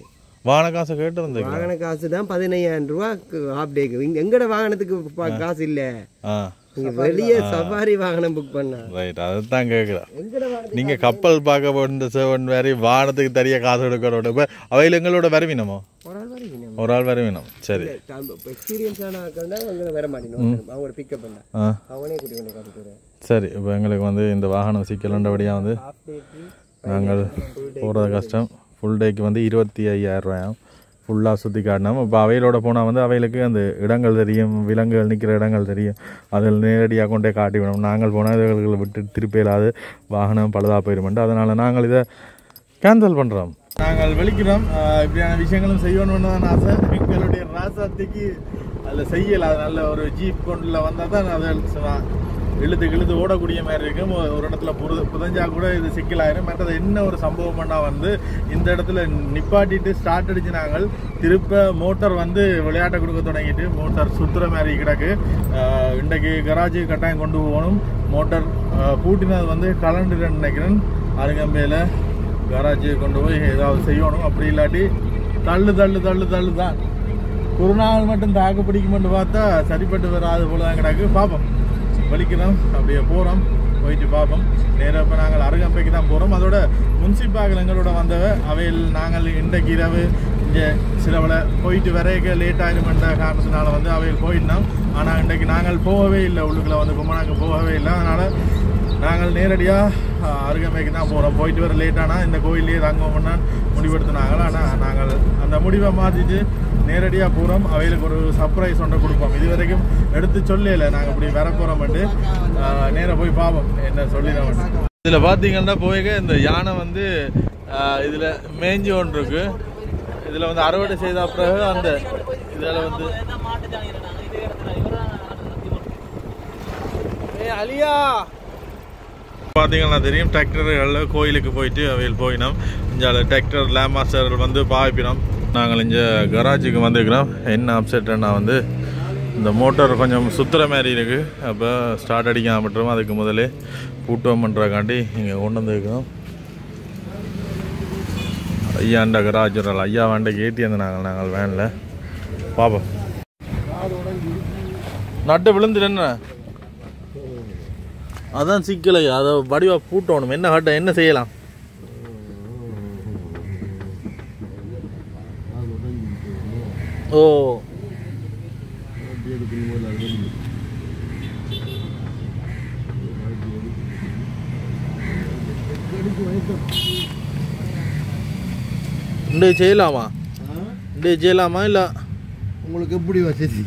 வாகன காசு கேட்டு வந்து வாகன காசு தான் 15,000 ரூபா ஹாஃப் டேக்கு. எங்கட வாகனத்துக்கு காசு இல்லை, வெளியே சஃபாரி வாகனம் புக் பண்ண. ரைட், அதுதான் கேட்குறேன். நீங்கள் கப்பல் பார்க்க போன செவன் வேறு வாகனத்துக்கு தனியாக காசு எடுக்கிறோட இப்போ அவையில் எங்களோட வரவினமோ? ஒரு ஆள் வரவினம். சரி, எக்ஸ்பீரியன்ஸான அவங்க வர மாட்டேன், அவங்களோட பிக்கப் பண்ண அவனே கூட்டி கொண்டு காசு. சரி, இப்போ எங்களுக்கு வந்து இந்த வாகனம் சிக்கலண்டபடியாக வந்து நாங்கள் போகிறது கஷ்டம். ஃபுல் டேக்கு வந்து 25,000 ரூபாயும் ஃபுல்லாக சுற்றி காட்டினோம். இப்போ அவையிலோட போனால் வந்து அவைகளுக்கு அந்த இடங்கள் தெரியும், விலங்குகள் நிற்கிற இடங்கள் தெரியும், அதில் நேரடியாக கொண்டே காட்டி விடணும். நாங்கள் போனால் இதுகளை விட்டு திருப்பி இல்லாது வாகனம் பழுதாக போயிடுமெண்டு, அதனால் நாங்கள் இதை கேன்சல் பண்ணுறோம். நாங்கள் வெளிக்கிறோம். இப்படியான விஷயங்களும் செய்யணும்னு தான் ஆசை. எங்களுடைய ராசாத்திக்கு அதில் செய்யலை. அது நல்ல ஒரு ஜீப் கொண்டுல வந்தால் தான் அதை இழுத்து ஓடக்கூடிய மாதிரி இருக்கும். ஒரு இடத்துல புதஞ்சா கூட இது சிக்கலாயிரும். மற்றது என்ன ஒரு சம்பவம் பண்ணால் வந்து இந்த இடத்துல நிப்பாட்டிட்டு ஸ்டார்ட் அடிச்சு நாங்கள் திருப்ப மோட்டார் வந்து விளையாட்டை கொடுக்க தொடங்கிட்டு மோட்டார் சுற்றுற மாதிரி கிடக்கு. இன்றைக்கு கராஜுக்கு கட்டாயம் கொண்டு போகணும். மோட்டார் பூட்டினது வந்து கலண்டுன்னு நினைக்கிறேன். அருகம்பையில் கராஜுக்கு கொண்டு போய் ஏதாவது செய்யணும். அப்படி இல்லாட்டி தள்ளு தான் ஒரு நாள் மட்டும் தாக்கு பிடிக்குமென்று பார்த்தா சரிப்பட்டு வராது போல தான் கிடக்கு. பார்ப்போம், வலிக்கிறோம், அப்படியே போகிறோம், போயிட்டு பார்ப்போம். நேராக இப்போ நாங்கள் அருகம்பைக்கு தான் போகிறோம். அதோட முன்சிப்பாக்கள் எங்களோட வந்தவ அவையில் நாங்கள் இன்றைக்கு இரவு இங்கே சிலவளை போயிட்டு வரைக்க லேட் ஆகிடுமென்ற காரணத்தினால வந்து அவையில் போயிட்டோம். ஆனால் இன்றைக்கு நாங்கள் போகவே இல்லை, உள்ளுக்குள்ளே வந்து கும்பனாங்க போகவே இல்லை. அதனால் நாங்கள் நேரடியாக அருகம்பைக்கு தான் போகிறோம். போயிட்டு வர லேட்டானால் இந்த கோயிலே தங்கோம்னா முடிவெடுத்தினாங்களா. ஆனால் நாங்கள் அந்த முடிவை மாற்றிட்டு நேரடியாக போகிறோம். அவைகளுக்கு ஒரு சர்ப்ரைஸ் ஒன்றை கொடுப்போம். இது வரைக்கும் எடுத்து சொல்லலை நாங்கள் இப்படி வர போகிறோம்ட்டு. நேராக போய் பார்ப்போம் என்ன சொல்லிடுவோம். இதில் பார்த்தீங்கன்னா போய்க இந்த யானை வந்து இதில் மேஞ்சி ஒன்று இருக்கு. இதில் வந்து அறுவடை செய்த பிறகு அந்த இதில் வந்து அலியா பார்த்தீங்கன்னா தெரியும். டிராக்டர்கள் கோயிலுக்கு போயிட்டு அவையில் போயினோம். இங்கே டிராக்டர் லேப் மாஸ்டர் வந்து பாய்ப்பினோம். நாங்கள் இங்கே கராஜுக்கு வந்துருக்கிறோம். என்ன அப்செட்டுன்னா வந்து இந்த மோட்டார் கொஞ்சம் சுற்றுற மாதிரி இருக்குது. அப்போ ஸ்டார்ட் அடிக்காம விட்டுரும். அதுக்கு முதலே பூட்டம் பண்ணுறக்காண்டி இங்கே கொண்டு வந்துருக்கிறோம். ஐயாண்ட கராஜ் ஐயா வேண்டைக்கு ஏற்றி வந்து நாங்கள் வேனில் பார்ப்போம். நட்டு விழுந்துட்டேன்னு அதான் சிக்கலை. அதை வடிவா பூட்டணும். என்ன கட்ட என்ன செய்யலாம்? ஓ இன்றைக்கு செய்யலாமா இல்லை உங்களுக்கு எப்படி வசதி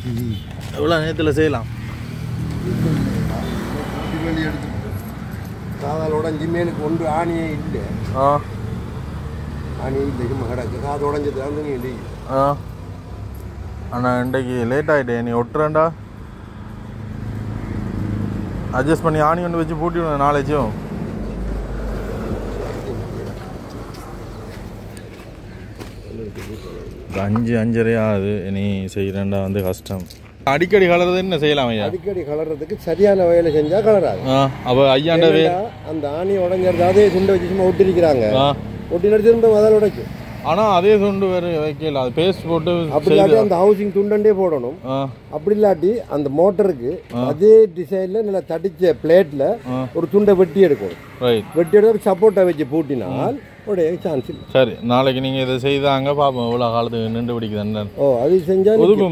எவ்வளோ நேரத்தில் செய்யலாம்? காதால் உடஞ்சி மேலுக்கு ஒன்று ஆணியே இல்லை. ஆணி இல்லை, இது கிடக்கு. காது உடஞ்சது தான் நீ இல்லை. அண்ணா இன்றைக்கு லேட் ஆகிட்டே. நீ ஒட்டுறேன்டா அட்ஜஸ்ட் பண்ணி ஆணி ஒன்று வச்சு பூட்டிவிடுவேன் நாளைச்சும். அஞ்சரை ஆகுது. நீ செய்கிறேன்டா வந்து கஷ்டம். அடிக்கடி கலர்றது என்ன செய்யலாம் ஐயா? அடிக்கடி கலர்றதுக்கு சரியான வகையில் செஞ்சால் கலராது. அப்போ ஐயாண்டவே அந்த ஆணி உடஞ்சிருது. அதே சுண்டை வச்சு சும்மா ஒட்டிருக்கிறாங்க. ஒட்டின திரும்ப அதில் உடைக்கும். ஆனால் அதே துண்டு வேறு வைக்கல, அது பேஸ்ட் போட்டு அப்படி இல்லாட்டி அந்த ஹவுசிங் துண்டே போடணும். அப்படி இல்லாட்டி அந்த மோட்டருக்கு அதே டிசைன்ல நல்லா தடிச்ச பிளேட்ல ஒரு துண்டை வெட்டி எடுக்கணும். வெட்டி எடுத்து சப்போர்ட்டை வச்சு பூட்டினால் உடைய சான்ஸ் இல்லை. சரி, நாளைக்கு நீங்கள் இதை செய்தாங்க பார்ப்போம் எவ்வளோ காலத்துக்கு நின்று பிடிக்குது. அது செஞ்சால் புதுக்கு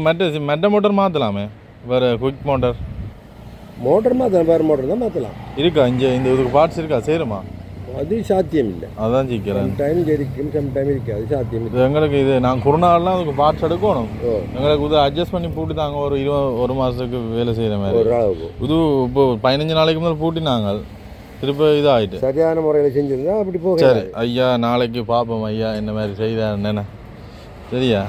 மெட்ட மோட்டர் மாற்றலாமே, வேறு குயிக் மோட்டர் மாற்றலாம், வேறு மோட்டர் தான் மாற்றலாம். இருக்கா இங்கே இந்த இதுக்கு பார்ட்ஸ் இருக்கா? சேருமா? அது சாத்தியம் இல்லை. அதான் சீக்கிரம் டைம் இருக்கும், சம் டைம் இருக்காது, சாத்தியம் இல்லை. எங்களுக்கு இது நாங்கள் குருநாள்லாம் அதுக்கு பார்ட்ஸ் எடுக்கணும். எங்களுக்கு இது அட்ஜஸ்ட் பண்ணி பூட்டி தாங்க ஒரு மாதத்துக்கு வேலை செய்கிற மாதிரி. இது இப்போ 15 நாளைக்கு முதல் பூட்டினாங்க, திருப்ப இதாகிட்டு சரியான முறையில் செஞ்சிருந்தா அப்படி போக. சரி ஐயா, நாளைக்கு பார்ப்போம் ஐயா என்ன மாதிரி செய்தார் என்ன. சரியா,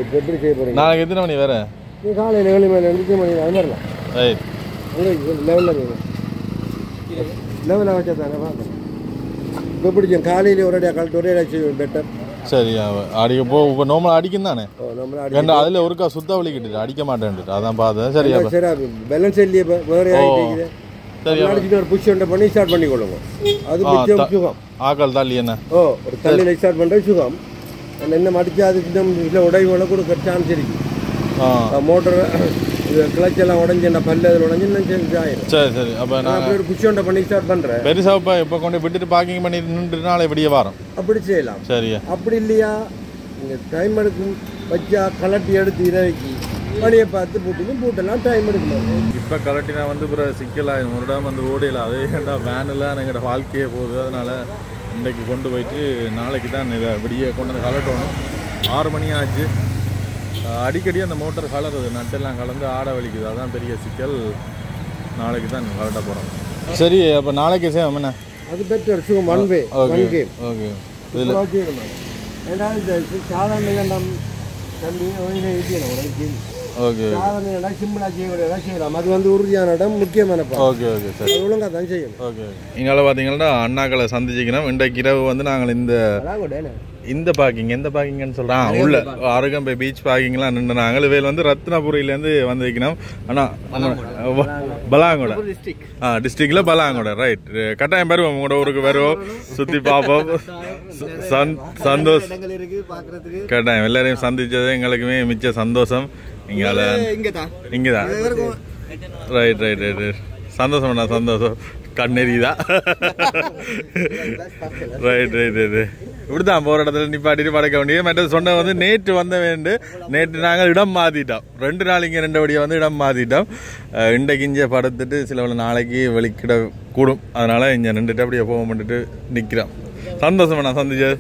இப்போ எப்படி செய்ய போகிறீங்க? நாளைக்கு எத்தனை மணி வேறு? காலையில் 7 மணி 8 மணி அது மாதிரிலாம். ரைட், லெவலில் வச்சா தானே பார்க்கணும். இப்போ பிடிக்கும் காலையில் ஒரே கழட்டு ஒரே செய்வோம் பெட்டர். சரியா, அடிக்க போ இப்போ நார்மலாக அடிக்கும் தானே. ஏன்டா அதில் ஒருக்கா சுத்த வலிக்கிட்டு அடிக்க மாட்டேன்ட்டு அதான் பார்த்தேன். சரியா, சரி பேலன்ஸ் இல்லையே வேறு ஆகிட்டு. சரி, அடிச்சுட்டு ஒரு புஷ் ஒன்றை பண்ணி ஸ்டார்ட் பண்ணி கொள்ளுங்க. அது முக்கியம், சுகம். ஆக்கள் தள்ளி என்ன ஒரு தள்ளியில் ஸ்டார்ட் பண்ணுறது சுகம். என்ன அடிச்சா அதுக்கு இல்லை உடைவுகளை கொடுக்க சான்ஸ் இருக்கு. மோட்டர் கிளச் எல்லாம் உடஞ்சி என்ன பல்லு அதில் உடஞ்சி ஆயிடும். சரி சரி, அப்போ நான் ஒரு புஷ் ஒன்றை பண்ணி ஸ்டார்ட் பண்ணுறேன். பெருசாக இப்போ கொண்டு விட்டுட்டு பார்க்கிங் பண்ணி நின்றுனால இப்படியே வரோம். அப்படி செய்யலாம். சரியா, அப்படி இல்லையா நீங்கள் டைம் எடுக்கும் வச்சா கலட்டி எடுத்து இறக்கி வழியை பார்த்து பூட்டலாம், டைம் எடுக்கணும். இப்போ கலட்டினா வந்து பிற சிக்கலாக ஒரு இடம் வந்து ஓடையில் அதே ஏன்டா வேனில் எங்களோட வாழ்க்கையே போகுது. அதனால் இன்றைக்கு கொண்டு போயிட்டு நாளைக்கு தான் இதை விடிய கொண்டு வந்து கலட்டணும். 6 மணி ஆச்சு. அடிக்கடி அந்த மோட்டர் கலருது, நட்டெல்லாம் கலந்து ஆட வலிக்குது, அதான் பெரிய சிக்கல். நாளைக்கு தான் கலட்ட போகிறோம். சரி, அப்போ நாளைக்கு சேம் என்ன அது பெட்டர். சுகம் ஒன் வே. Okay okay. இதில் சாதாரண தம்பி ஓகே சாதாரண இடம் சிம்பிளாக செய்யலாம். அது வந்து உறுதியான இடம், முக்கியமான. ஓகே ஓகே சரி, ஒழுங்காக தான் செய்யணும். ஓகே. இங்கால பார்த்தீங்கன்னா அண்ணாக்களை சந்திச்சுக்கணும். இன்றைக்கு இரவு வந்து நாங்கள் இந்த பார்க்கிங் எந்த பார்க்கிங்னு சொல்கிறான் உள்ள அருகம்பை பீச் பார்க்கிங்லாம் நின்று நாங்கள் இவையில் வந்து ரத்னபுரியிலேருந்து வந்து வைக்கணும். ஆனால் பலாங்கோட டிஸ்ட்ரிக்டில் பலாங்கோட. ரைட், கட்டாயம் வருவோம், உங்களோட ஊருக்கு வருவோம், சுற்றி பார்ப்போம். சந்தோஷம், கட்டாயம் எல்லாரையும் சந்தித்தது எங்களுக்குமே மிச்ச சந்தோஷம். இங்கே தான் ரைட் ரைட் ரைட் ரைட். சந்தோஷம்ண்ணா, சந்தோஷம். கண்ணெறிதான். Right right right. இப்படிதான் போகிற இடத்துல நிப்பாட்டிட்டு படைக்க வேண்டியது. மற்ற சொன்ன வந்து நேற்று வந்த வேண்டு, நேற்று நாங்கள் இடம் மாற்றிட்டோம். 2 நாள் இங்கே 2 படியை வந்து இடம் மாற்றிட்டோம். இன்றைக்கு இங்கே படுத்துட்டு சில நாளைக்கு வெளிக்கிட கூடும், அதனால் இங்கே நின்றுட்டு அப்படியே போக பண்ணிட்டு நிற்கிறோம். சந்தோஷம் நான் சந்திச்சது.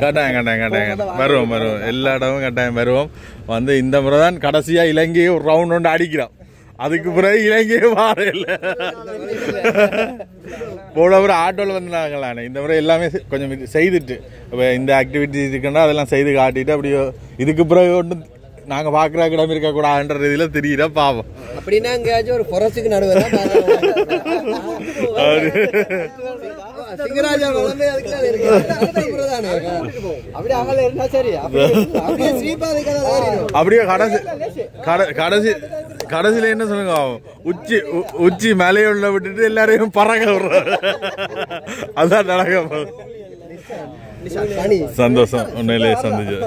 கட்டாயம் கட்டாயம் கட்டாயம் வருவோம் வருவோம், எல்லா இடமும் கட்டாயம் வருவோம். வந்து இந்த முறை தான் கடைசியாக இலங்கையை ஒரு ரவுண்ட் ஒன்று அடிக்கிறோம். அதுக்கு பிறகு இலங்கையே வார இல்லை. போன முறை ஆட்டோவில் வந்துனாங்களானே, இந்த முறை எல்லாமே கொஞ்சம் செய்துட்டு இந்த ஆக்டிவிட்டிஸ் இருக்குன்னா அதெல்லாம் செய்து காட்டிட்டு அப்படியோ இதுக்கு பிறகு ஒன்றும் நாங்கள் பார்க்குற கிடமை இருக்கக்கூடாதுன்ற இதில் தெரியுற பாவம். அப்படின்னா எங்கேயாச்சும் ஒரு ஃபாரஸ்ட்டுக்கு நடுவில் அப்படியே கடைசியில என்ன சொல்லுங்க, உச்சி மலையுள்ள விட்டுட்டு எல்லாரையும் பறக்க விடுற, அதான் நடக்க. சந்தோஷம், உண்மையிலே சந்திச்சு.